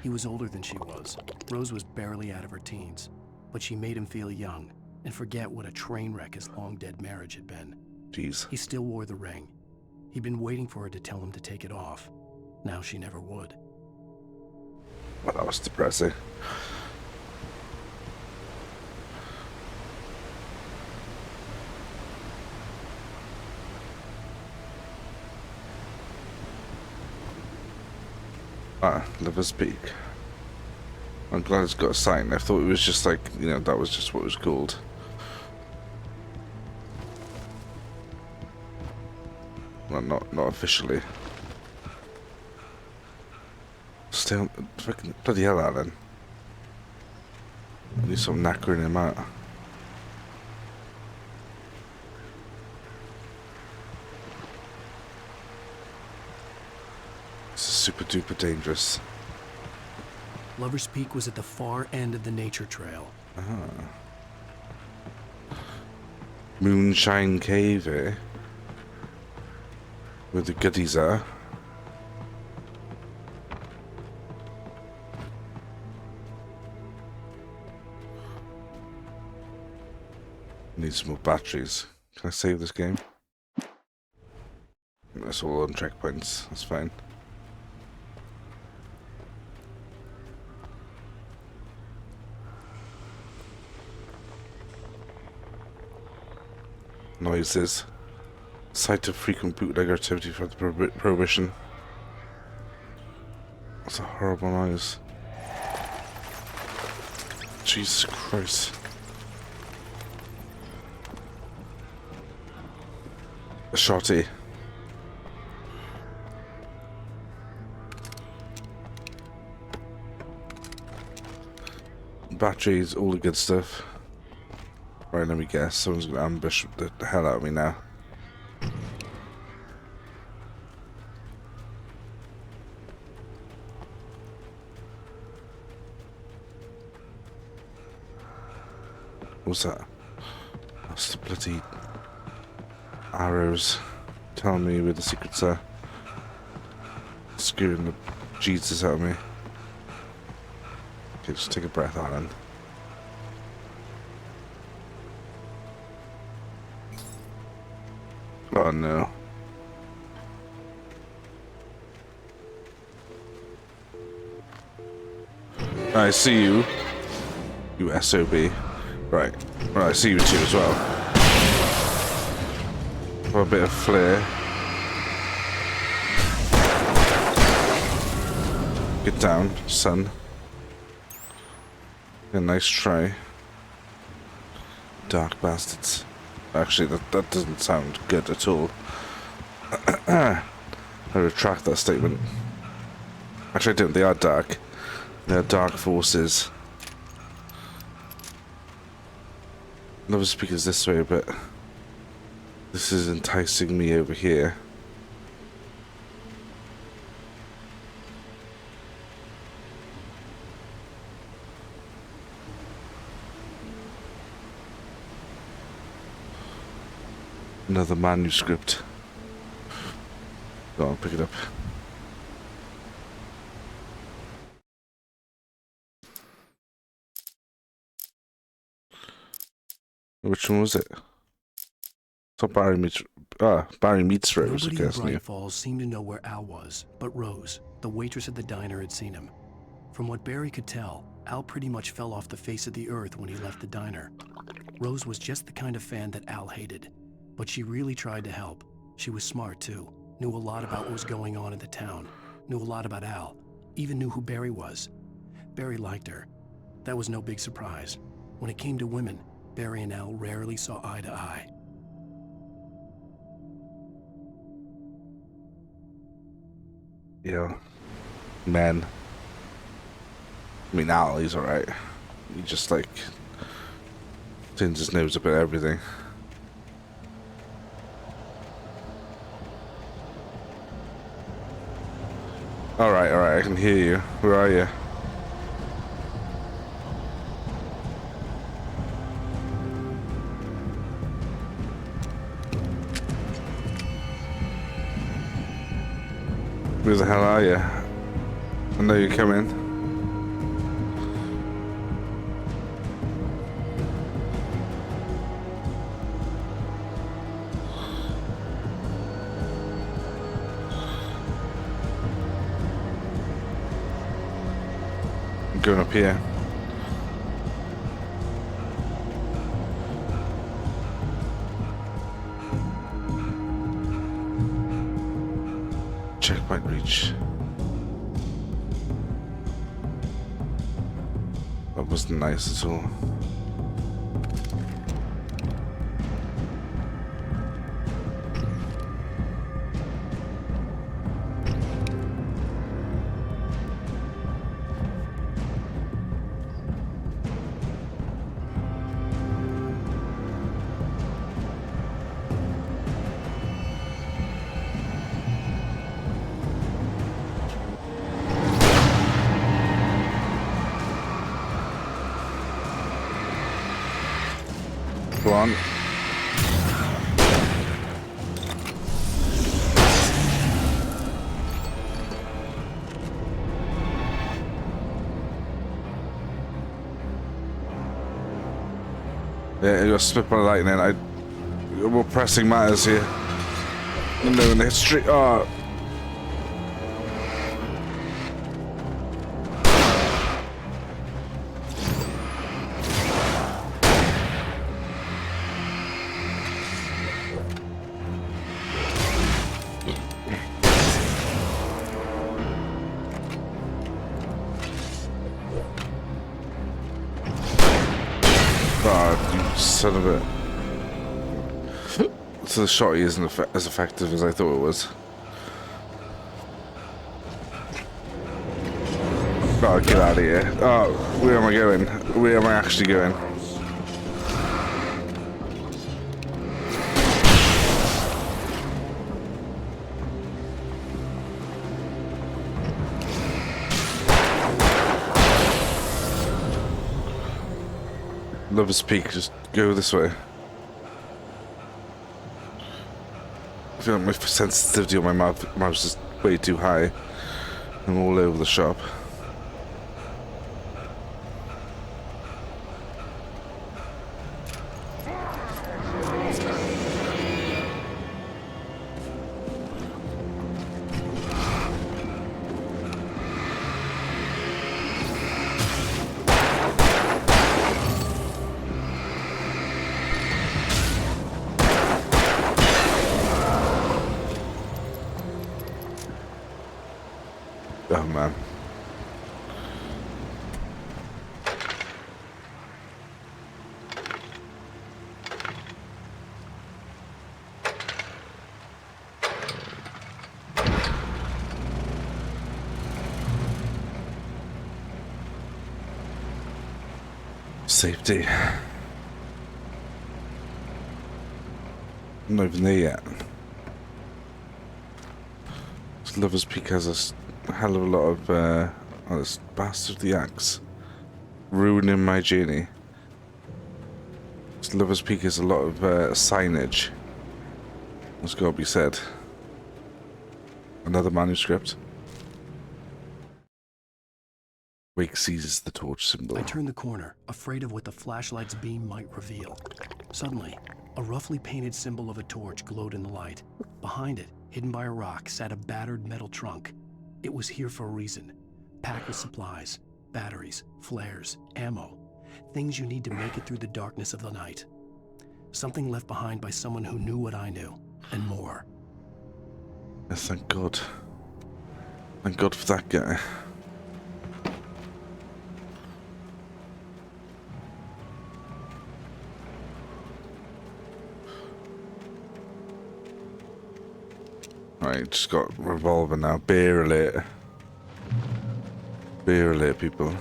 He was older than she was. Rose was barely out of her teens, but she made him feel young and forget what a train wreck his long-dead marriage had been. Jeez. He still wore the ring. He'd been waiting for her to tell him to take it off. Now she never would. Well, that was depressing. Ah, Lover's Peak. I'm glad it's got a sign. I thought it was just like, you know, that was just what it was called. Well, not officially. Stay on, fucking bloody hell, Alan. I need some knackering him out. This is super duper dangerous. Lover's Peak was at the far end of the nature trail. Ah. Moonshine Cave, eh? Where the goodies are. Need some more batteries. Can I save this game? That's all on checkpoints. That's fine. Noises. Site of frequent bootleg activity for the Prohibition. That's a horrible noise. Jesus Christ. A shotty. Batteries, all the good stuff. Right, let me guess. Someone's gonna ambush the hell out of me now. What's that? That's the bloody arrows telling me where the secrets are. Screwing the Jesus out of me. Okay, just take a breath, Alan. Oh no. I see you. You SOB. Right. Well, I see you too as well. For a bit of flair. Get down, son. A nice try. Dark bastards. Actually, that doesn't sound good at all. I retract that statement. Actually, I don't. They are dark. They are dark forces. Another speaker's this way, but this is enticing me over here. Another manuscript. Go on, pick it up. Which one was it? So Barry meets Rose. Nobody Okay, in that's new. Bright Falls seemed to know where Al was, but Rose, the waitress at the diner, had seen him. From what Barry could tell, Al pretty much fell off the face of the earth when he left the diner. Rose was just the kind of fan that Al hated, but she really tried to help. She was smart too, knew a lot about what was going on in the town, knew a lot about Al, even knew who Barry was. Barry liked her. That was no big surprise. When it came to women, Barry and Al rarely saw eye to eye. Yeah. Man. I mean, Al, he's alright. He just, like, turns his nose up at everything. Alright, I can hear you. Where are you? Where the hell are you? I know you're coming. I'm going up here. Checkpoint reach. That wasn't nice at all. Go on. Yeah, you got split by lightning. More pressing matters here. You know, in the history. Oh. Son of a... So the shot isn't as effective as I thought it was. Oh, get out of here. Oh, where am I going? Where am I actually going? Lover's Peak, just go this way. I feel like my sensitivity on my mouse is way too high. I'm all over the shop. Oh man. Safety. I'm not even there yet. This Lover's Peak has a hell of a lot of oh, this bastard the axe ruining my journey. This Lover's Peak has a lot of signage. That's got to be said. Another manuscript. Wake seizes the torch symbol. I turned the corner, afraid of what the flashlight's beam might reveal. Suddenly, a roughly painted symbol of a torch glowed in the light. Behind it, hidden by a rock, sat a battered metal trunk. It was here for a reason. Packed with supplies, batteries, flares, ammo. Things you need to make it through the darkness of the night. Something left behind by someone who knew what I knew, and more. Yes, thank God. Thank God for that guy. Right, just got revolver now. Beer alert. Beer alert, people.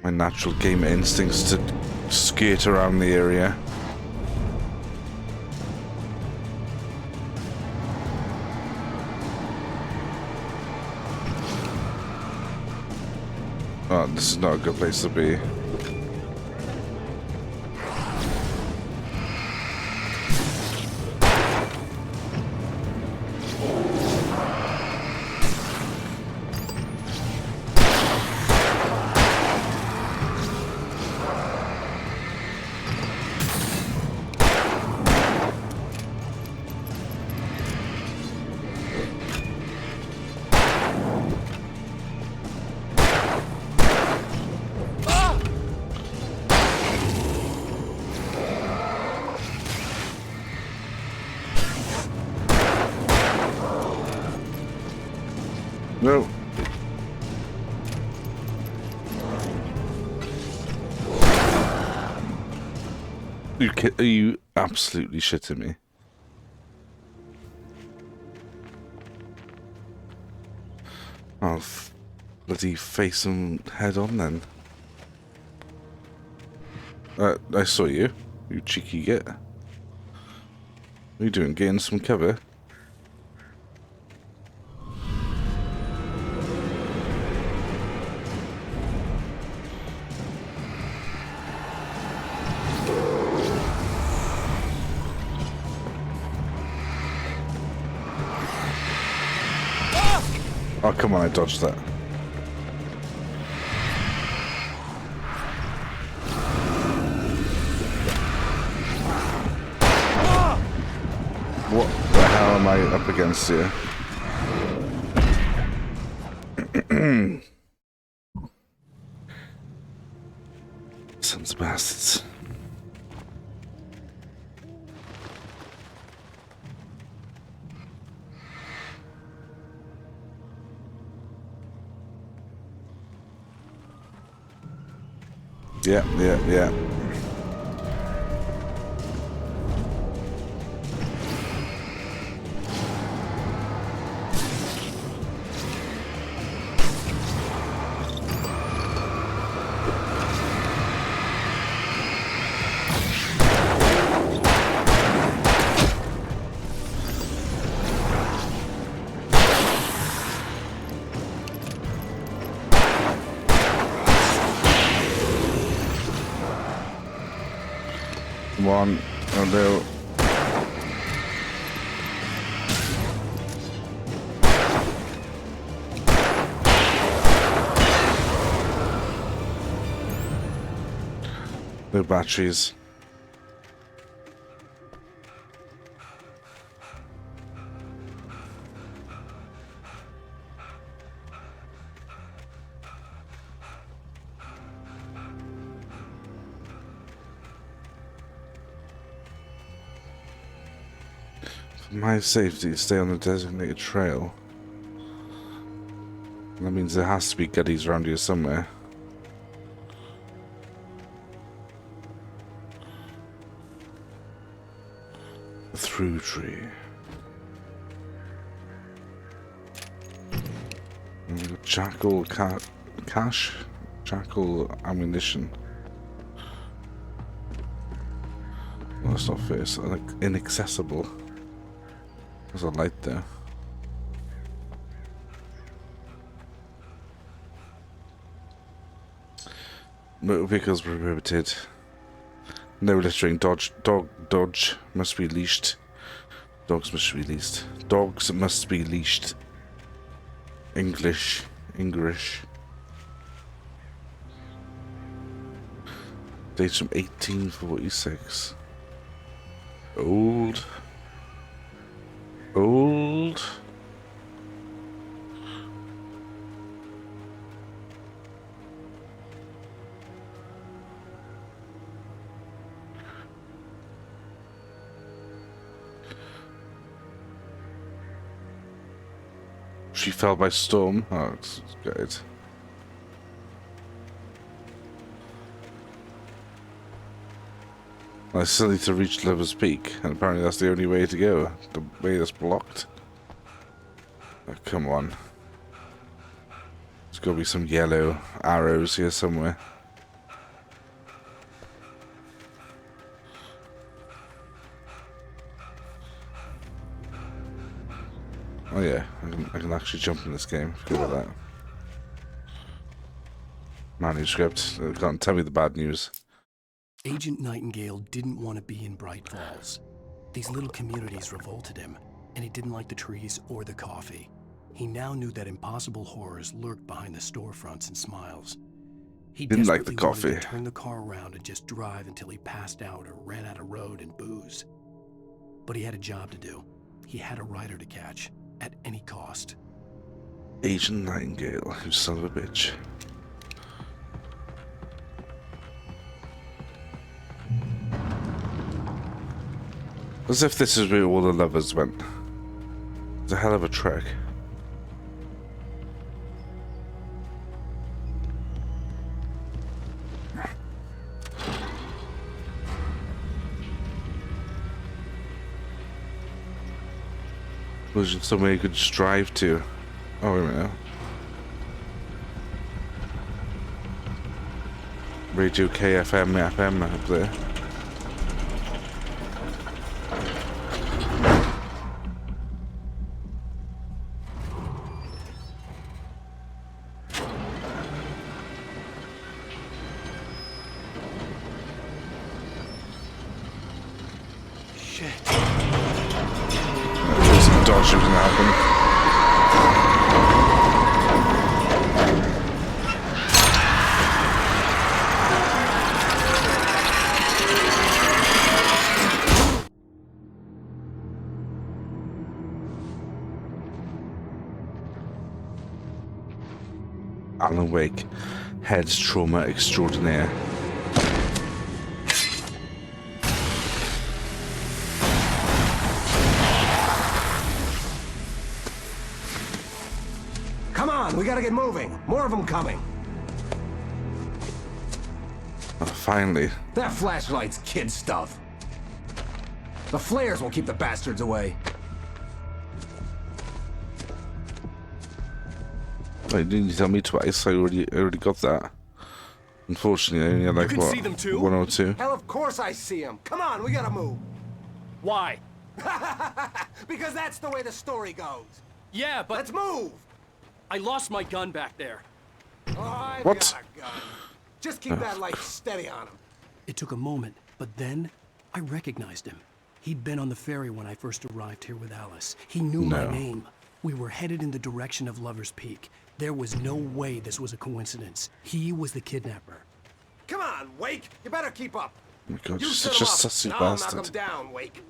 My natural gamer instincts to skate around the area. Oh, this is not a good place to be. No. Are you absolutely shitting me? I'll bloody face him head on then. I saw you. You cheeky git. What are you doing? Getting some cover? Oh, come on, I dodged that. What the hell am I up against here? Sons of bastards. Yeah. Come on, I'll do. No batteries. For my safety, stay on the designated trail. That means there has to be goodies around here somewhere. The through tree. Jackal cash? Jackal ammunition. Well, that's not fair. It's like inaccessible. There's a light there. Motor vehicles prohibited. No littering. Dodge must be leashed. Dogs must be leased. Dogs must be leashed. English. Dates from 1846. Old. She fell by storm. Oh, it's good. I still need to reach Lover's Peak, and apparently that's the only way to go. The way that's blocked. Oh, come on. There's got to be some yellow arrows here somewhere. Oh yeah, I can actually jump in this game. Forget about that. Manuscript. Can't tell me the bad news. Agent Nightingale didn't want to be in Bright Falls. These little communities revolted him, and he didn't like the trees or the coffee. He now knew that impossible horrors lurked behind the storefronts and smiles. He didn't like the desperately wanted coffee. to turn the car around and just drive until he passed out or ran out of road and booze. But he had a job to do. He had a rider to catch, at any cost. Agent Nightingale, you son of a bitch. As if this is where all the lovers went. It's a hell of a trek. Was somewhere you could just drive to? Oh, wait a minute. Radio KFM FM up there. Dodge was gonna happen. Alan Wake, head trauma extraordinaire. We gotta get moving. More of them coming. Oh, finally. That flashlight's kid stuff. The flares will keep the bastards away. Wait, didn't you tell me twice? I already got that. Unfortunately, I only had like, you can what, see them too? 102? Hell, of course I see them. Come on, we gotta move. Why? Because that's the way the story goes. Yeah, but... Let's move! I lost my gun back there. Oh, I've What? got a gun. Just keep that light steady on him. It took a moment, but then I recognized him. He'd been on the ferry when I first arrived here with Alice. He knew my No. name. We were headed in the direction of Lover's Peak. There was no way this was a coincidence. He was the kidnapper. Come on, Wake. You better keep up. Oh my god, You you're set such a 'em up. sussy Now I'll knock bastard. 'em down, Wake.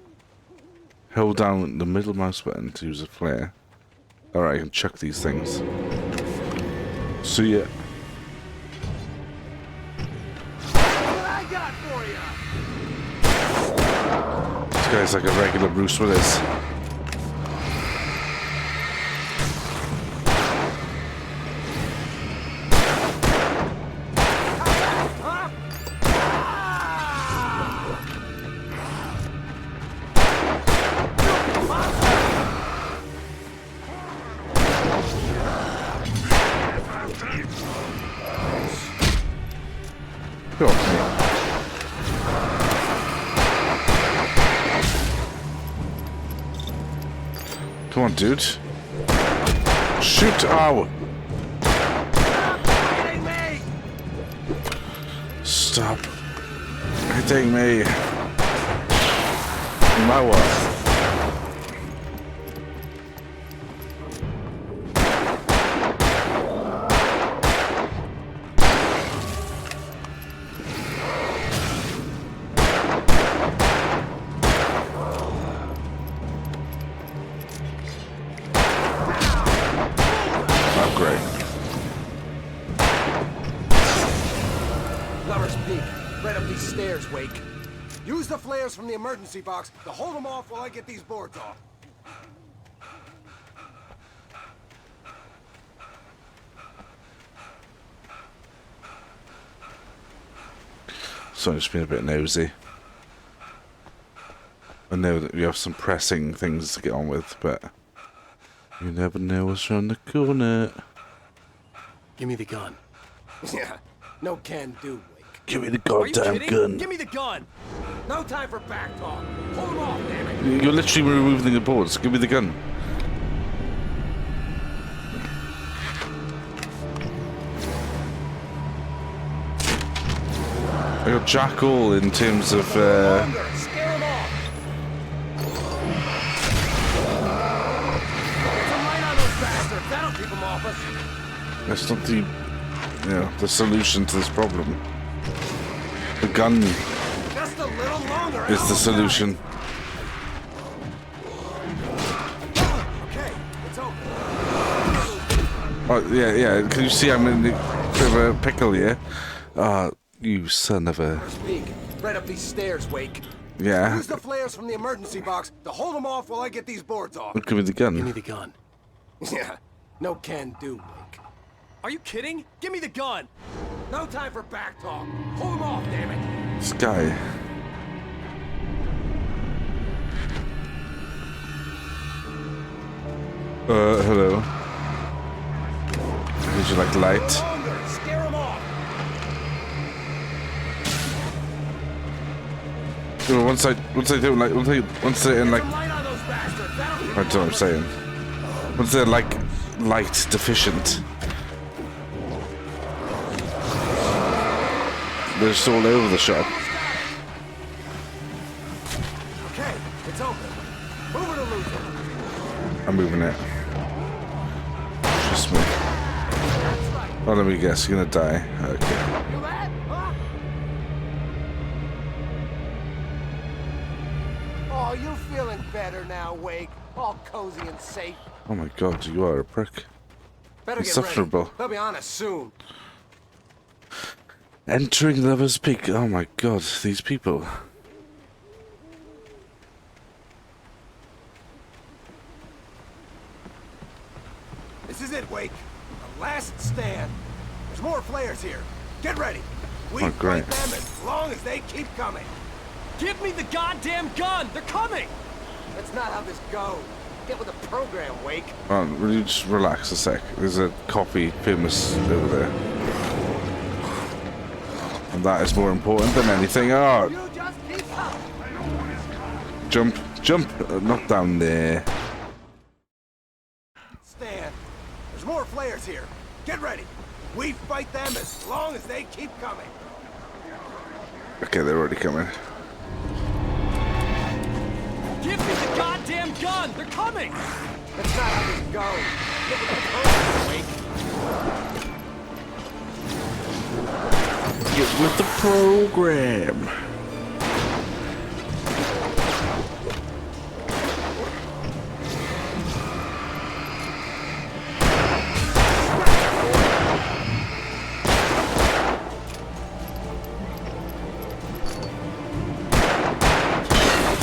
Hold down the middle mouse button to use a flare. Alright, I can chuck these things. See ya. What I got for you? This guy's like a regular Bruce Willis. Go on, mate. Come on, dude. Shoot! Ow! Stop hitting me! Mower! Oh, great. Lover's Peak. Right up these stairs, Wake. Use the flares from the emergency box to hold them off while I get these boards off. So I'm just being a bit nosy. I know that you have some pressing things to get on with, but you never know what's around the corner. Give me the gun. Yeah, no can do, Wake. Give me the Are you goddamn kidding? gun. Give me the gun! No time for back talk. Hold him off, damn it! You're literally removing the boards. Give me the gun. I got jack all in terms of. Scare him off! Get some light on those bastards. That'll keep them off us. That's not the, the solution to this problem. The gun Just a little longer. is the solution. Okay, it's open. Oh yeah. Can you see I'm in a bit of a pickle here? You son of a. Speak. Right up these stairs, Wake. Yeah. Use the flares from the emergency box to hold them off while I get these boards off. Give me the gun. Give me the gun. Yeah, no can do, Wake. Are you kidding? Give me the gun! No time for back talk. Hold him off, damn it! This guy. Hello. Would you like light? Scare him off! Once I do like once they're in like Light on those bastards. That'll keep I don't know what I'm saying. Once they're like light deficient. They're just all over the shop. Okay, it's open. Move it or lose it. I'm moving it. Trust me. Oh, let me guess. You're gonna die. Okay. Feel that? Huh? Oh, you feeling better now, Wake? All cozy and safe. Oh my God, you are a prick. Better get Insufferable. ready. They'll be on us soon. Entering Lover's Peak. Oh my God, these people. This is it, Wake. The last stand. There's more flares here. Get ready. We Oh, great. fight them as long as they keep coming. Give me the goddamn gun! They're coming! That's not how this goes. Get with the program, Wake. Will you just relax a sec? There's a coffee famous over there. And that is more important than anything. Oh, You just keep coming. jump. Not down there. Stand. There's more flares here. Get ready. We fight them as long as they keep coming. Okay, they're already coming. Give me the goddamn gun! They're coming! That's not how this goes. Get with the program, Wake. Get with the program.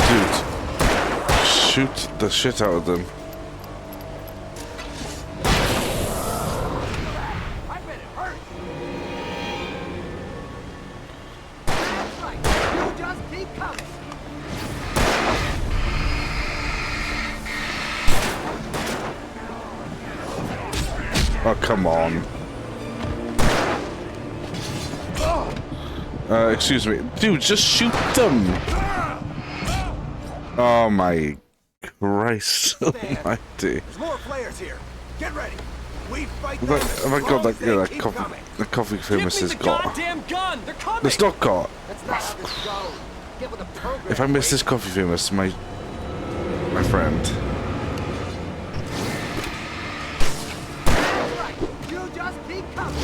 Dude, shoot the shit out of them. I bet it hurt. That's right. You just keep coming. Oh, come on. Excuse me. Dude, just shoot them! Oh my Christ almighty. There's more flares here. Get ready. We fight them Have as I got long that, as they that keep coffee, coming. the coffee Give famous me has the got. goddamn gun! They're coming! It's not got. That's not how this goes. Get with the program. If I miss this coffee famous, my friend. That's right. You just keep coming.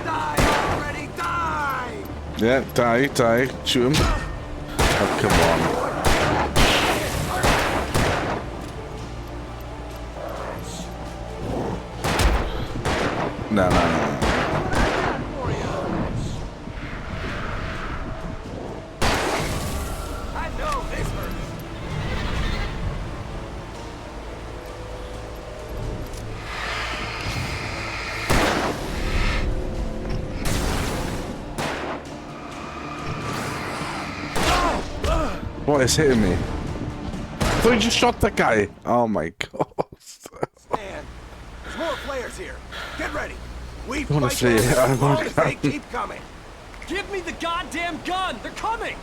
Die already! Die! Yeah, die, shoot him. Oh, come on. No. I know this hurts. What is hitting me? I thought you just shot that guy. Oh my god. Man, there's more players here. Get ready. We I wanna fight see them it. I as long wanna as they go. keep coming. Give me the goddamn gun! They're coming!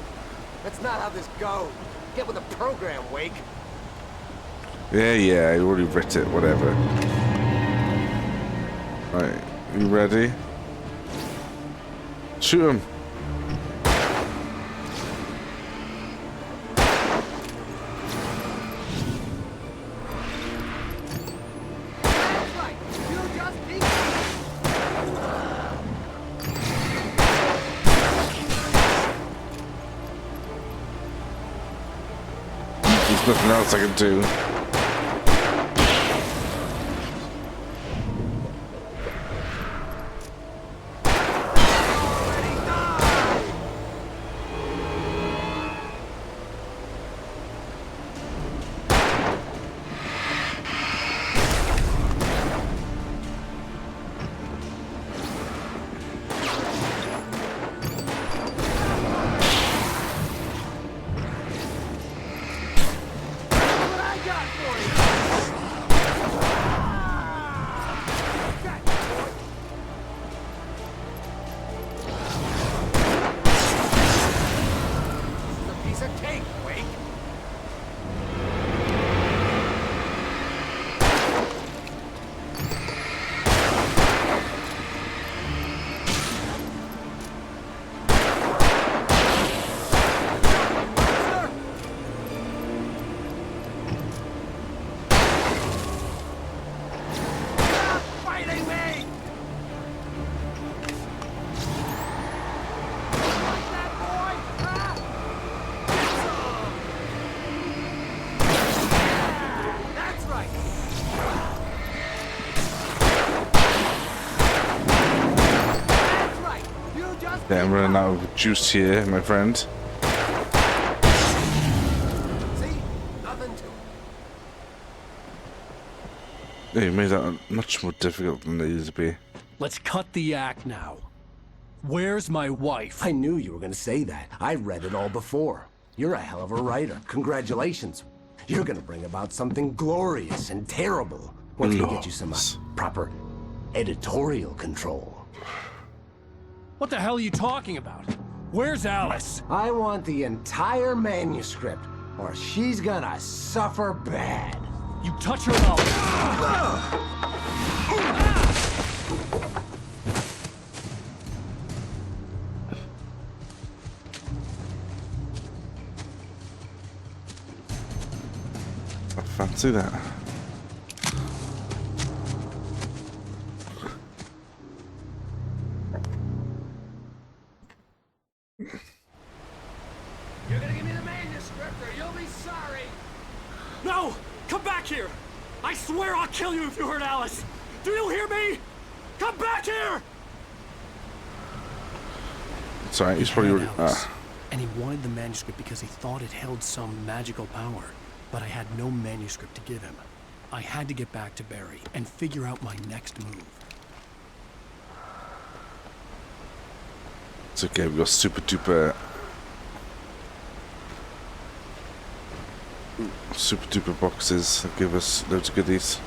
That's not how this goes. Get with the program, Wake. Yeah, I already writ it, whatever. Right, you ready? Shoot him. There's nothing else I can do. Piece of cake, Wake. Fighting me! That's right. That's right. You just Yeah, I'm running out of juice here, my friend. see nothing to it. Yeah, you made that much more difficult than it needed to be. Let's cut the act now. Where's my wife? I knew you were gonna say that. I read it all before. You're a hell of a writer. Congratulations. You're gonna bring about something glorious and terrible once we get you some proper editorial control. What the hell are you talking about? Where's Alice? I want the entire manuscript, or she's gonna suffer bad. You touch her now. I fancy that. You're gonna give me the manuscript or you'll be sorry. No! Come back here! I swear I'll kill you if you hurt Alice! Do you hear me? Come back here! It's alright, he's probably already. And he wanted the manuscript because he thought it held some magical power. But I had no manuscript to give him. I had to get back to Barry and figure out my next move. It's okay, we got super duper boxes that give us loads of goodies.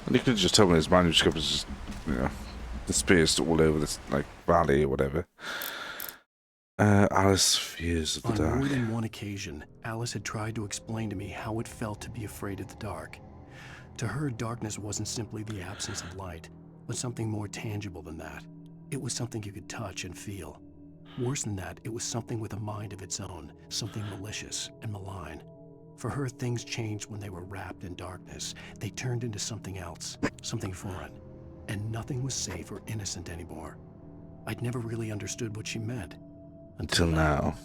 And you could just tell me his manuscript is just, you know, dispersed all over this, like, valley or whatever. Alice fears of the On dark. more than one occasion, Alice had tried to explain to me how it felt to be afraid of the dark. To her, darkness wasn't simply the absence of light, but something more tangible than that. It was something you could touch and feel. Worse than that, it was something with a mind of its own, something malicious and malign. For her, things changed when they were wrapped in darkness. They turned into something else, something foreign. And nothing was safe or innocent anymore. I'd never really understood what she meant. Until now.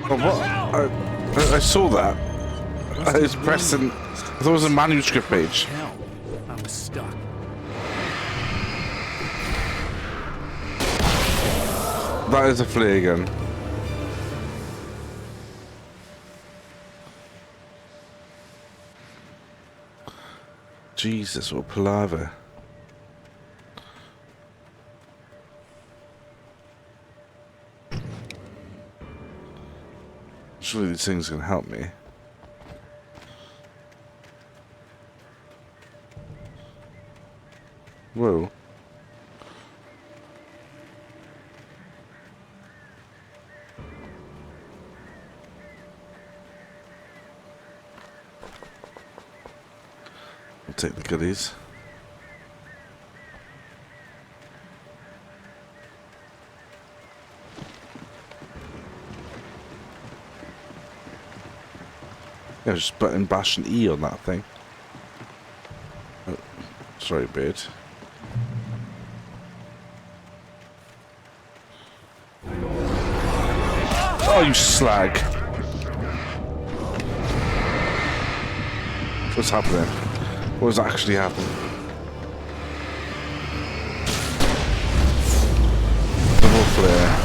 Oh, what? I saw that. I was pressing. I thought it was a manuscript page. Hell, I was stuck. That is a flare gun. Jesus, what palaver. Surely these things can help me. Whoa. I'll take the goodies. Yeah, just button bash and E on that thing. Oh, sorry, bird. Oh, you slag! What's happening? What's actually happening? Double flare.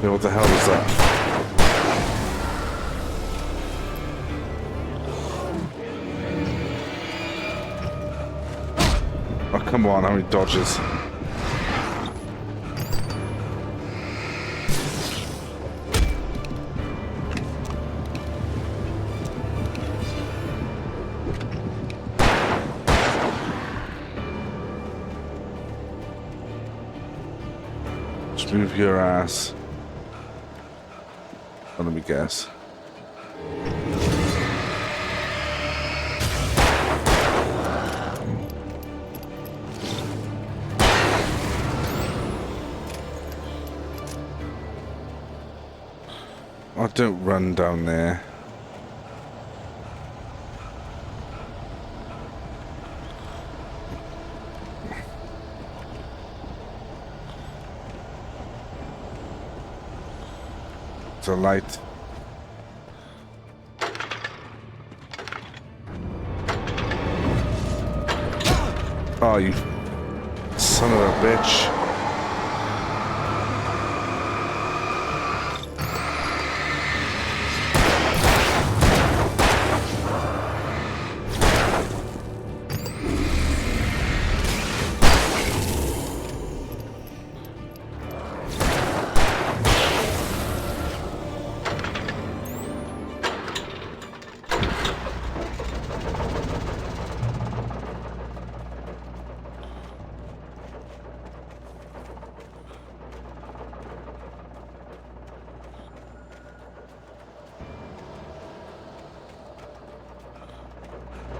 Yeah, what the hell is that? Oh, come on, how many dodges? Just move your ass. Oh, let me guess. Oh, don't run down there. It's a light. Oh, you son of a bitch.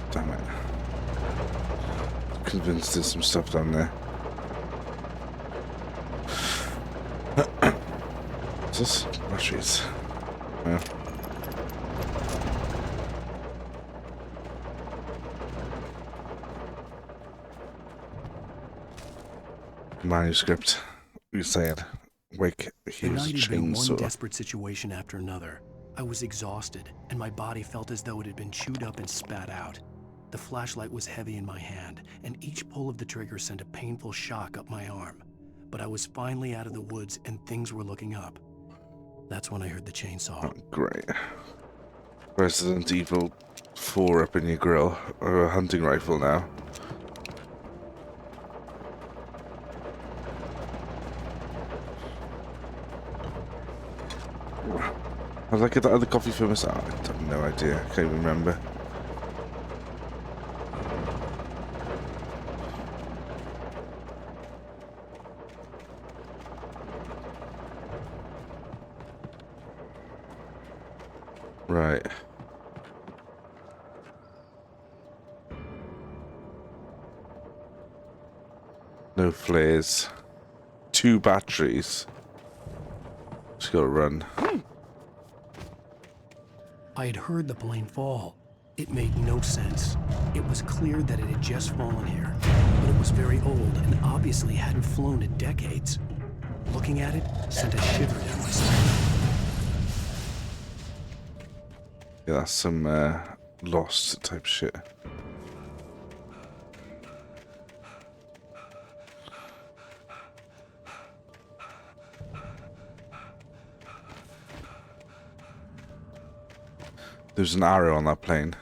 Damn it. I'm convinced there's some stuff down there. What's this? Batteries. Yeah. Manuscript. You said, Wake, he The was a night had been one chainsaw. desperate situation after another. I was exhausted, and my body felt as though it had been chewed up and spat out. The flashlight was heavy in my hand, and each pull of the trigger sent a painful shock up my arm. But I was finally out of the woods, and things were looking up. That's when I heard the chainsaw. Oh, great. Resident Evil 4 up in your grill, or a hunting rifle now. How did I get that other coffee for myself? I have no idea. I can't even remember. Right. No flares. 2 batteries. Just gotta run. I had heard the plane fall. It made no sense. It was clear that it had just fallen here, but it was very old and obviously hadn't flown in decades. Looking at it sent a shiver down my spine. Yeah, that's some Lost type shit. There's an arrow on that plane.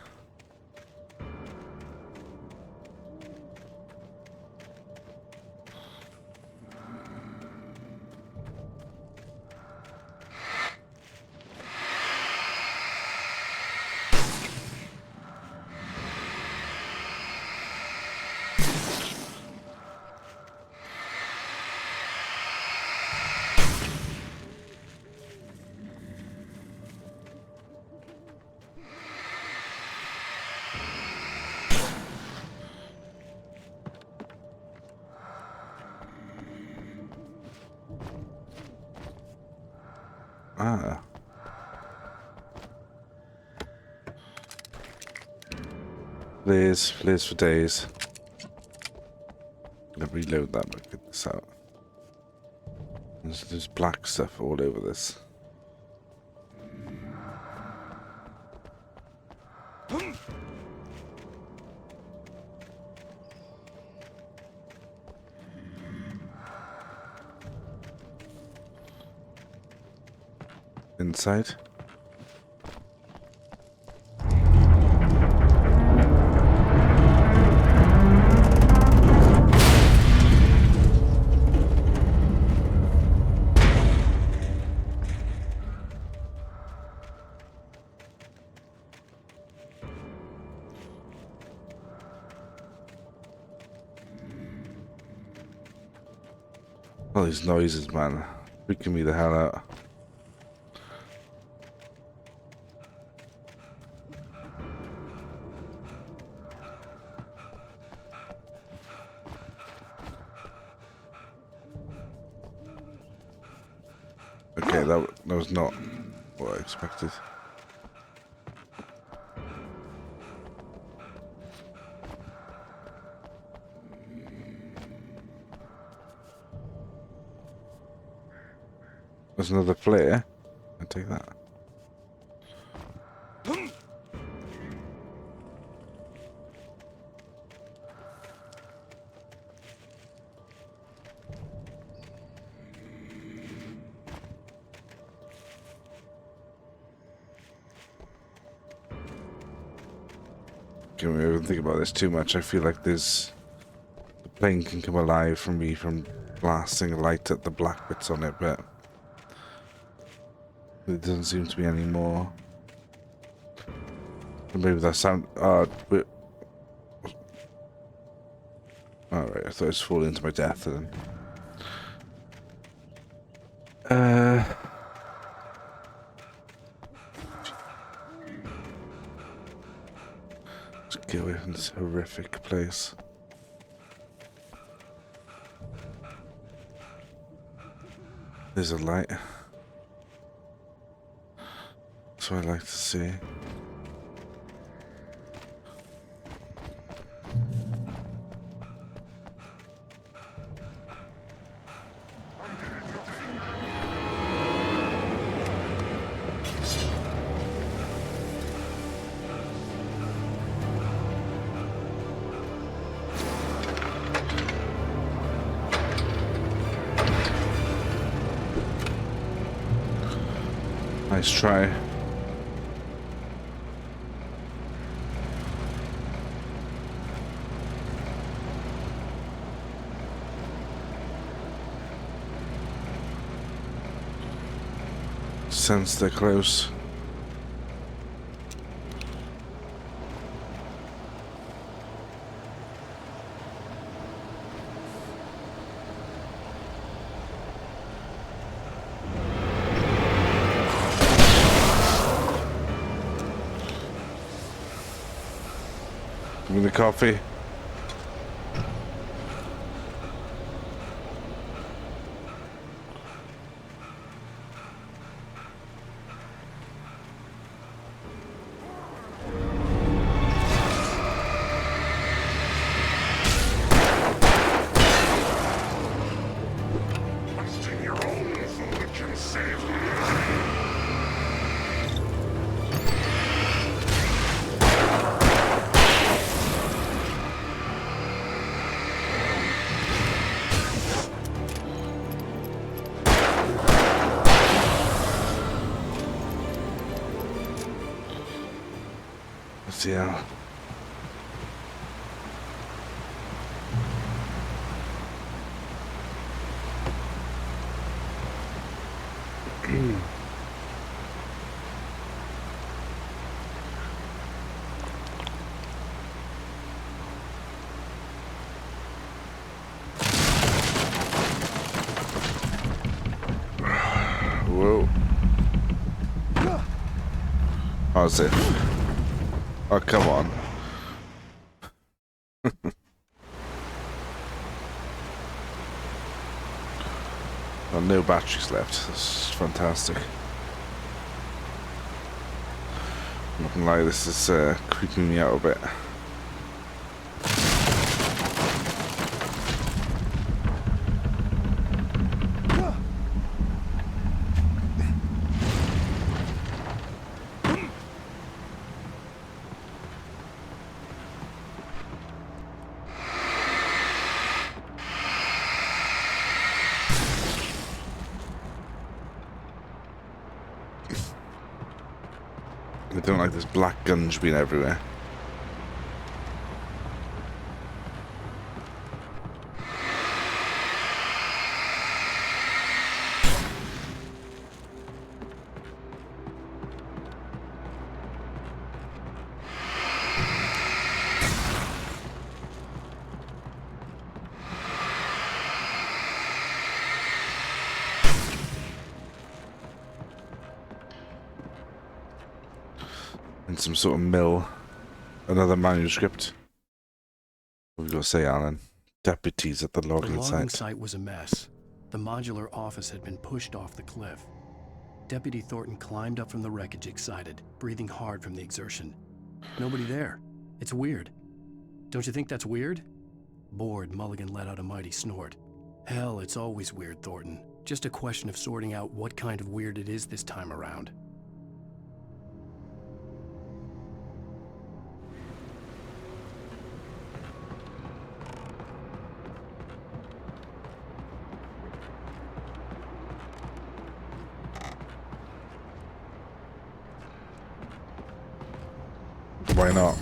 Ah. Flares for days. I'm gonna reload that and get this out. There's black stuff all over this. Inside. All these noises, man, freaking me the hell out. Okay, that was not what I expected. There's another flare. I'll take that. Can't even think about this too much. I feel like the plane can come alive from me from blasting a light at the black bits on it, but it doesn't seem to be any more. Maybe that sound. Alright, I thought I was falling into my death then. Let's get away from this horrific place. There's a light. That's what I like to see. Nice try. Sense they're close. Give me the coffee. Let's see how. Whoa. Oh, that's it. Oh, come on. Oh, no batteries left. That's fantastic. I'm not gonna lie, this is creeping me out a bit. I don't like this black gunge being everywhere. In some sort of mill. Another manuscript. What have you got to say, Alan? Deputies at the logging The logging site. site was a mess. The modular office had been pushed off the cliff. Deputy Thornton climbed up from the wreckage excited, breathing hard from the exertion. Nobody there. It's weird. Don't you think that's weird? Bored, Mulligan let out a mighty snort. Hell, it's always weird, Thornton. Just a question of sorting out what kind of weird it is this time around. Why not?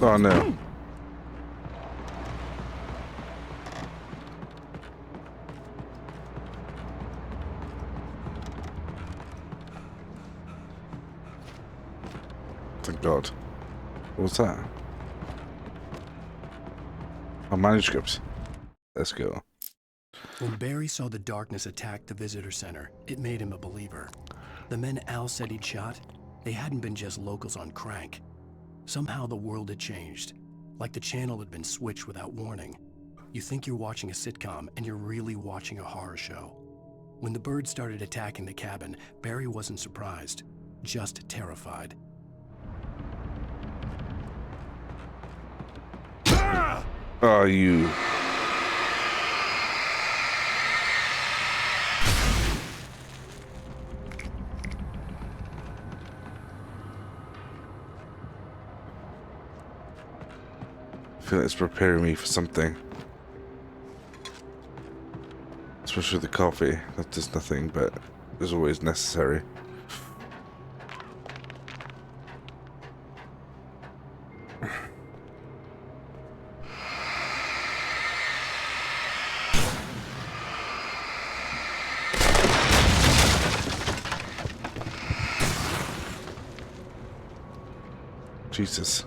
Oh no. Thank God. What was that? A manuscript. Let's go. When Barry saw the darkness attack the visitor center, it made him a believer. The men Al said he'd shot, they hadn't been just locals on crank. Somehow the world had changed, like the channel had been switched without warning. You think you're watching a sitcom, and you're really watching a horror show. When the birds started attacking the cabin, Barry wasn't surprised, just terrified. Oh, you. I feel like it's preparing me for something. Especially the coffee. That does nothing, but is always necessary. Jesus.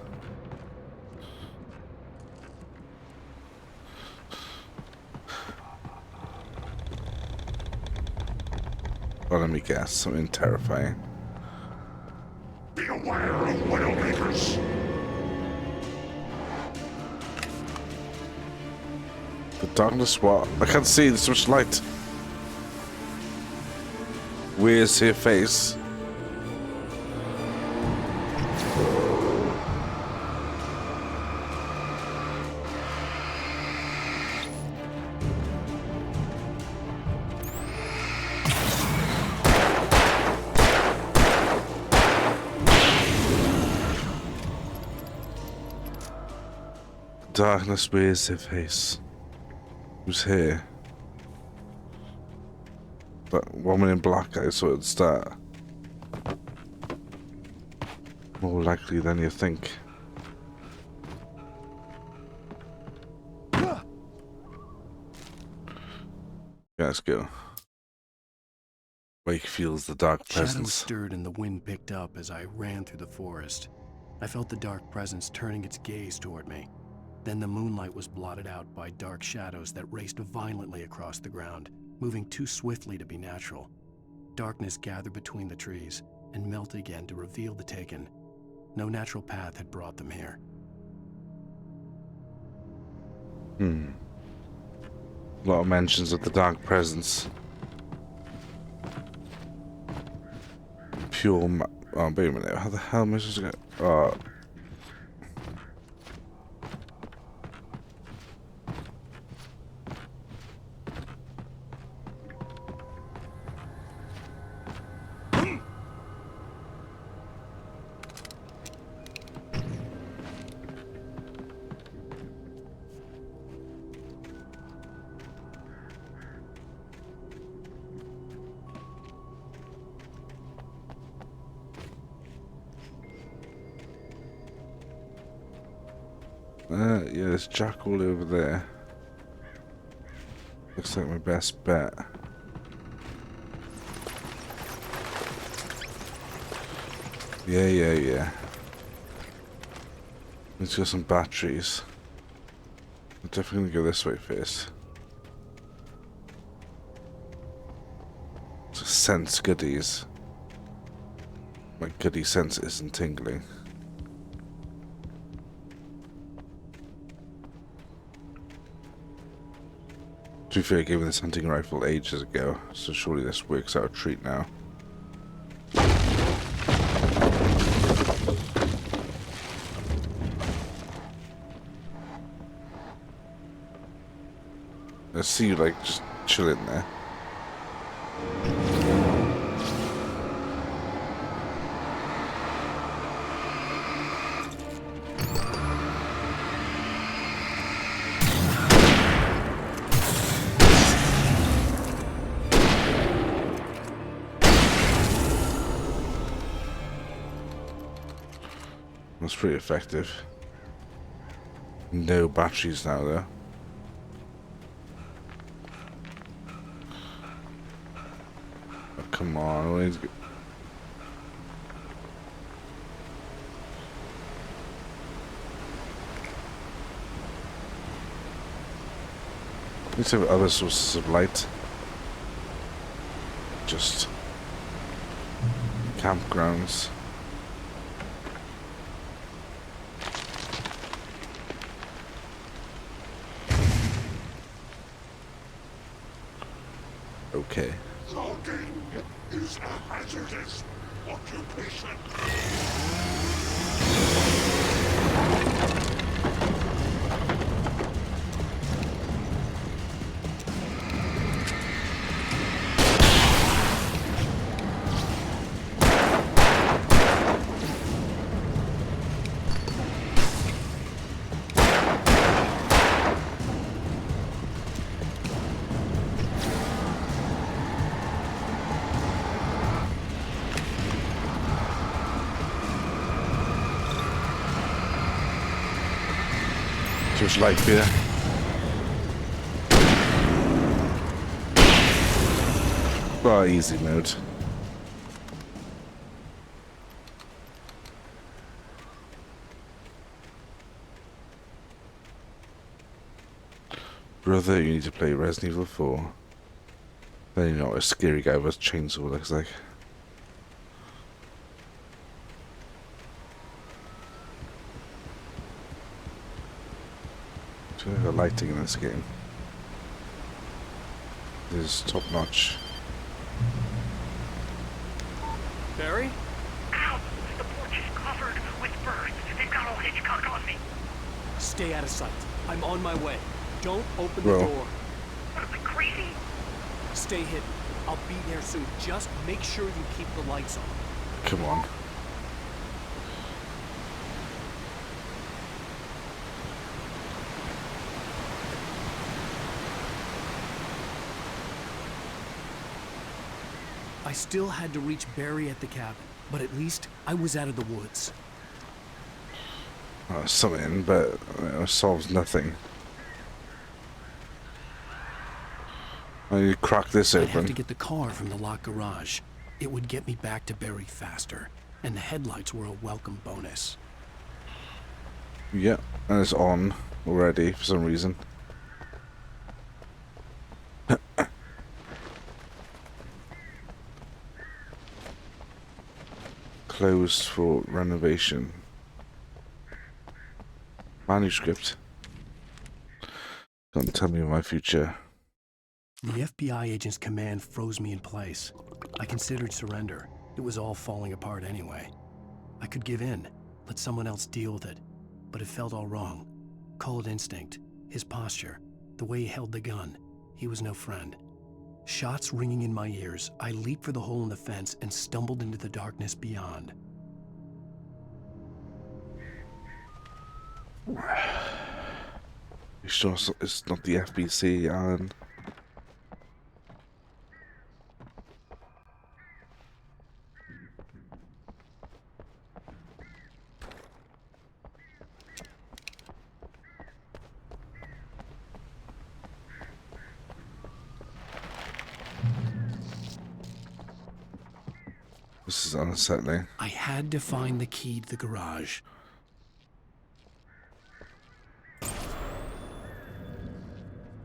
Well, let me guess. Something terrifying. Be aware of Widowmakers. The darkness, what? I can't see. There's so much light. Where's her face? Darkness, where's her face? Who's here? but Woman in Black I saw at the start. More likely than you think. Yeah, let's go. Wake feels the dark Shadows presence. stirred and the wind picked up as I ran through the forest. I felt the dark presence turning its gaze toward me. Then the moonlight was blotted out by dark shadows that raced violently across the ground, moving too swiftly to be natural. Darkness gathered between the trees and melted again to reveal the Taken. No natural path had brought them here. A lot of mentions of the dark presence. Pure oh, wait a minute. How the hell am I supposed to go? Yeah, there's Jackal over there. Looks like my best bet. Yeah. Let's get some batteries. I'm definitely gonna go this way first. To sense goodies. My goodie sense isn't tingling. To be fair, I gave me this hunting rifle ages ago, so surely this works out a treat now. I see you like just chilling there. That's pretty effective. No batteries now though. Oh, come on, always go. Let's have other sources of light. Just campgrounds. Okay. Logging is a hazardous occupation. Just like here. Oh, easy mode. Brother, you need to play Resident Evil 4. Then you know what a scary guy with a chainsaw looks like. The lighting in this game is top notch. Barry? Ow! The porch is covered with birds. They've got old Hitchcock on me. Stay out of sight. I'm on my way. Don't open Bro. the door. What, am I crazy? Stay hidden. I'll be there soon. Just make sure you keep the lights on. Come on. I still had to reach Barry at the cabin, but at least I was out of the woods. Something, but it solves nothing. I need to crack this I'd have open. to get the car from the locked garage. It would get me back to Barry faster, and the headlights were a welcome bonus. Yeah, and it's on already for some reason. Closed for renovation. Manuscript. Don't tell me my future. The FBI agent's command froze me in place. I considered surrender. It was all falling apart anyway. I could give in, let someone else deal with it, but it felt all wrong. Call it instinct, his posture, the way he held the gun. He was no friend. Shots ringing in my ears, I leaped for the hole in the fence and stumbled into the darkness beyond. You sure it's not the FBC, Alan? This is unsettling. I had to find the key to the garage.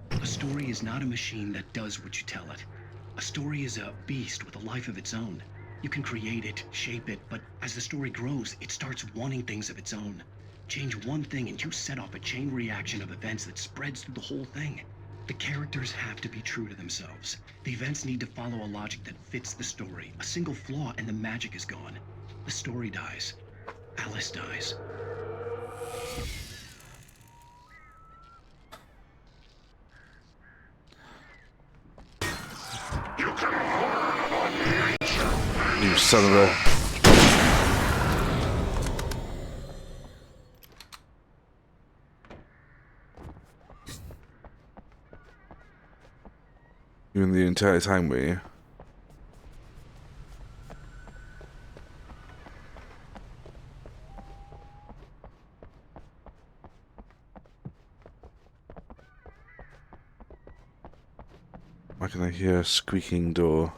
A story is not a machine that does what you tell it. A story is a beast with a life of its own. You can create it, shape it, but as the story grows, it starts wanting things of its own. Change one thing and you set off a chain reaction of events that spreads through the whole thing. The characters have to be true to themselves. The events need to follow a logic that fits the story. A single flaw and the magic is gone. The story dies. Alice dies. You son of a... You in the entire time, were you? Why can I hear a squeaking door?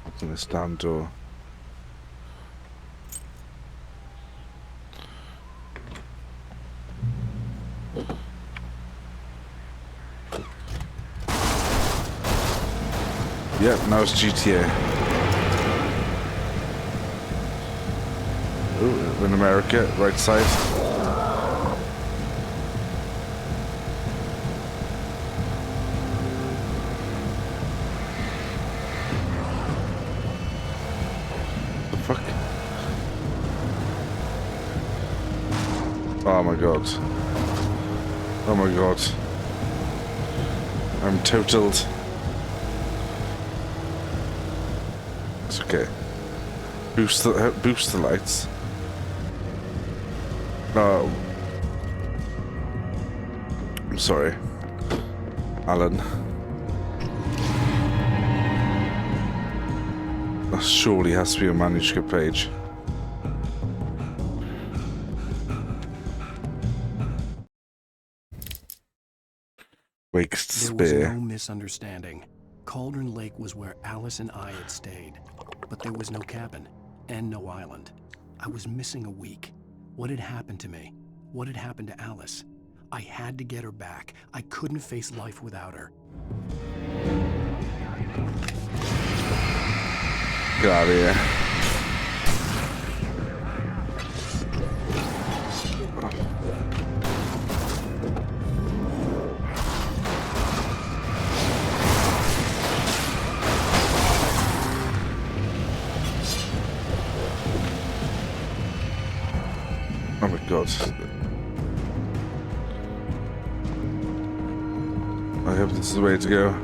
Open this damn door. Yep, now it's GTA. Ooh, we're in America, right side. The fuck? Oh my god. Oh my god. I'm totaled. It's okay. Boost the lights. No. I'm sorry, Alan. That surely has to be a manuscript page. Wake's There was despair. no misunderstanding. Cauldron Lake was where Alice and I had stayed, but there was no cabin and no island. I was missing a week. What had happened to me? What had happened to Alice? I had to get her back. I couldn't face life without her. Get out of here. Oh my god. I hope this is the way to go.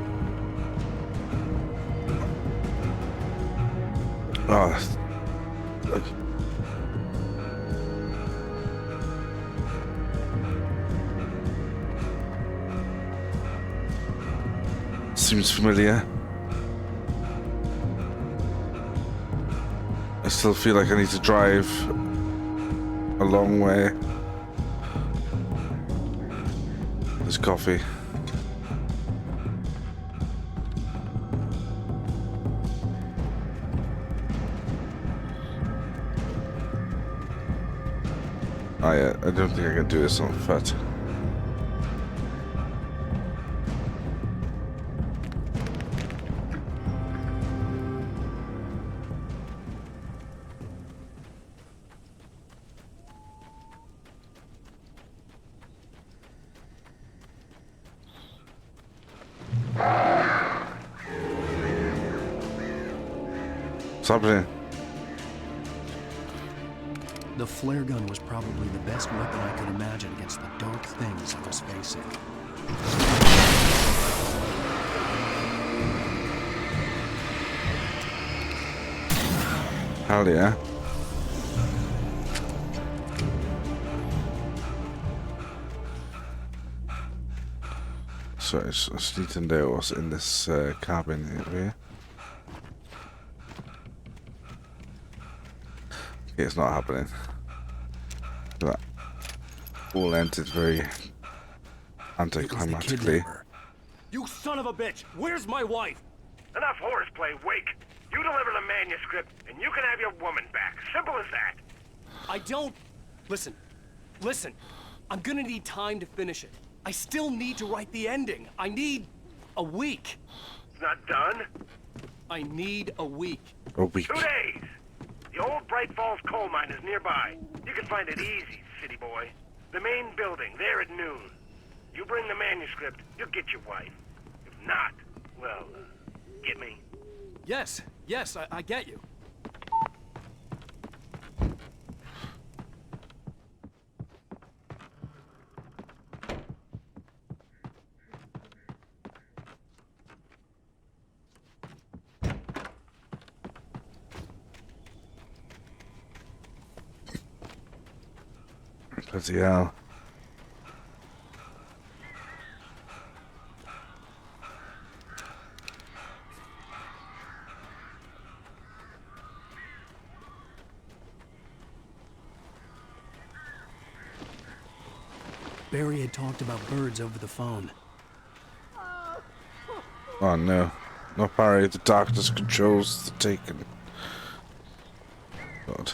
Oh. Seems familiar. I still feel like I need to drive a long way. There's coffee. I don't think I can do this on foot. What's happening? The flare gun was probably the best weapon I could imagine against the dark things I was facing. Hell yeah. So I just need to know what's in this cabin area. Okay, it's not happening. That all ended very anticlimactically. You son of a bitch! Where's my wife? Enough horseplay, Wake. You deliver the manuscript, and you can have your woman back. Simple as that. I don't... Listen. I'm gonna need time to finish it. I still need to write the ending. I need a week. It's not done? I need a week. A week. 2 days. The old Bright Falls coal mine is nearby. You can find it easy, city boy. The main building, there at noon. You bring the manuscript, you'll get your wife. If not, well, get me? Yes, I get you. Bloody hell. Barry had talked about birds over the phone. Oh no. Not Barry, the darkness controls the taken. God.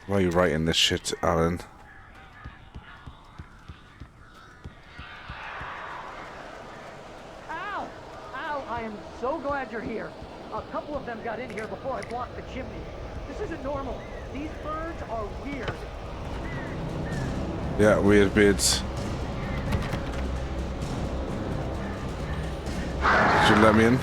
Why are you writing this shit, Alan? Al! Al, I am so glad you're here. A couple of them got in here before I blocked the chimney. This isn't normal. These birds are weird. Yeah, weird birds. Did you let me in?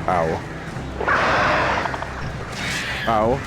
Ow. Ow.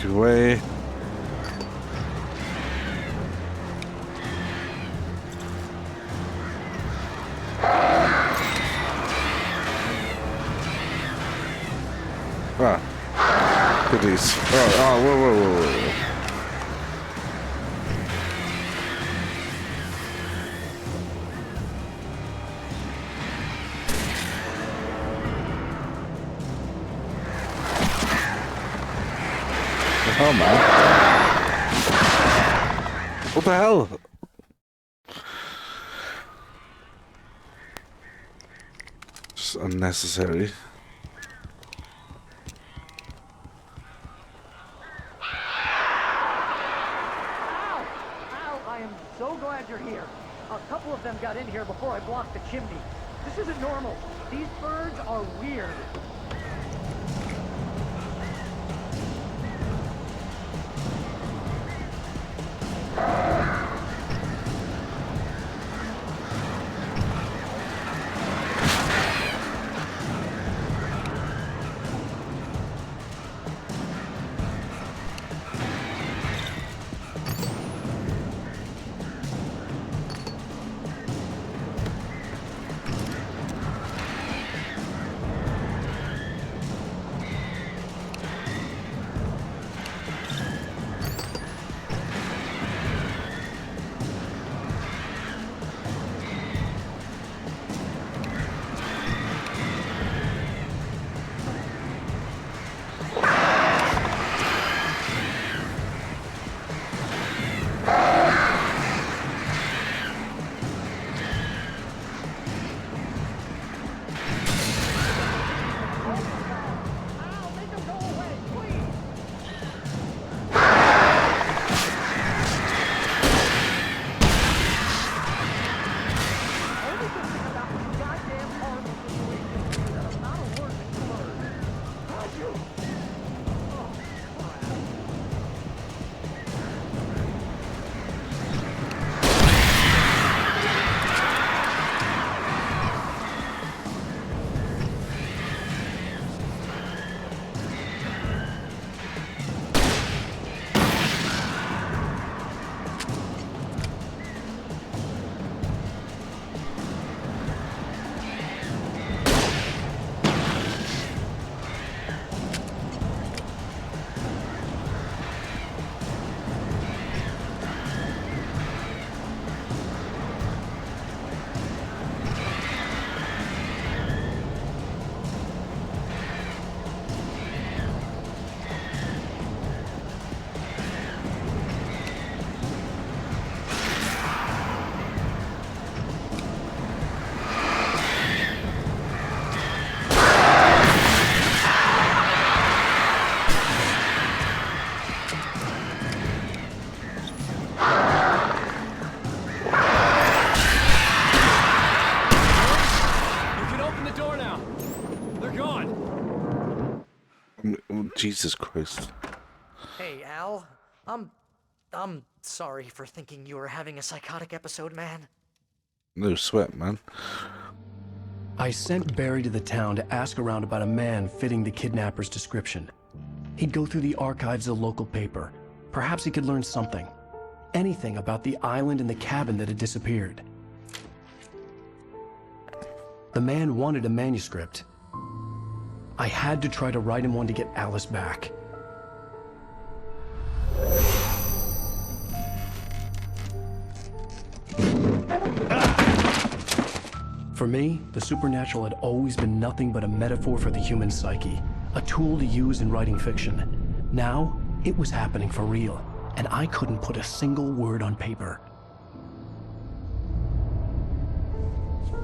Away. please. Oh, whoa. Oh man. What the hell? Just unnecessary. Al, I am so glad you're here. A couple of them got in here before I blocked the chimney. This isn't normal. These birds are weird. Jesus Christ. Hey, Al. I'm sorry for thinking you were having a psychotic episode, man. No sweat, man. I sent Barry to the town to ask around about a man fitting the kidnapper's description. He'd go through the archives of the local paper. Perhaps he could learn something. Anything about the island and the cabin that had disappeared. The man wanted a manuscript. I had to try to write him one to get Alice back. For me, the supernatural had always been nothing but a metaphor for the human psyche, a tool to use in writing fiction. Now, it was happening for real, and I couldn't put a single word on paper.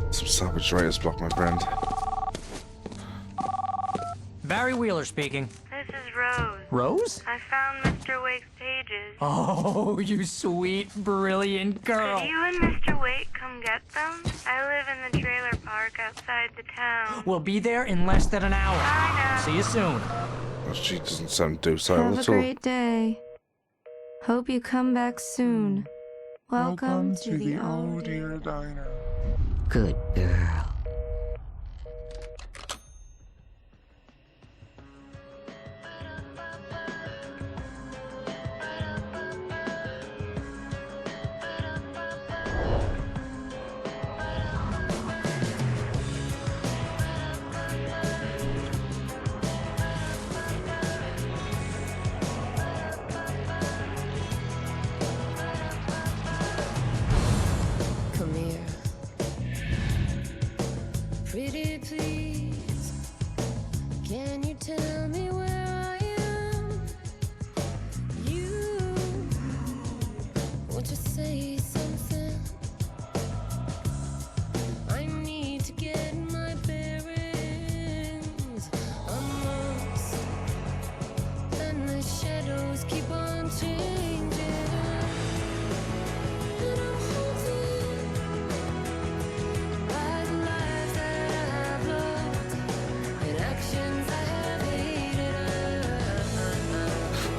Some savage writer's block, my friend. Barry Wheeler speaking. This is Rose. Rose? I found Mr. Wake's pages. Oh, you sweet, brilliant girl. Could you and Mr. Wake come get them? I live in the trailer park outside the town. We'll be there in less than an hour. Bye now. See you soon. Oh, she doesn't sound docile Have a at all. great day. Hope you come back soon. Welcome to the Oh Dear Diner. Good girl.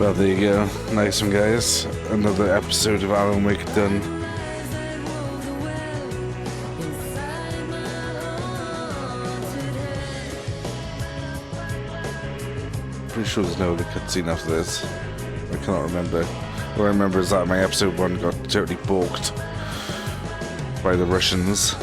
Well, there you go. Nice one, guys. Another episode of Alan Wake done. Pretty sure there's no other cutscene after this. I cannot remember. All I remember is that my episode 1 got totally balked by the Russians.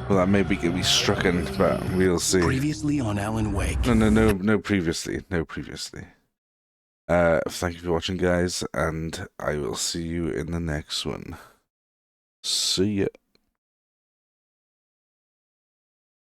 Well, that may be going to be stricken, but we'll see. Previously on Alan Wake. No previously. Thank you for watching, guys, and I will see you in the next one. See ya.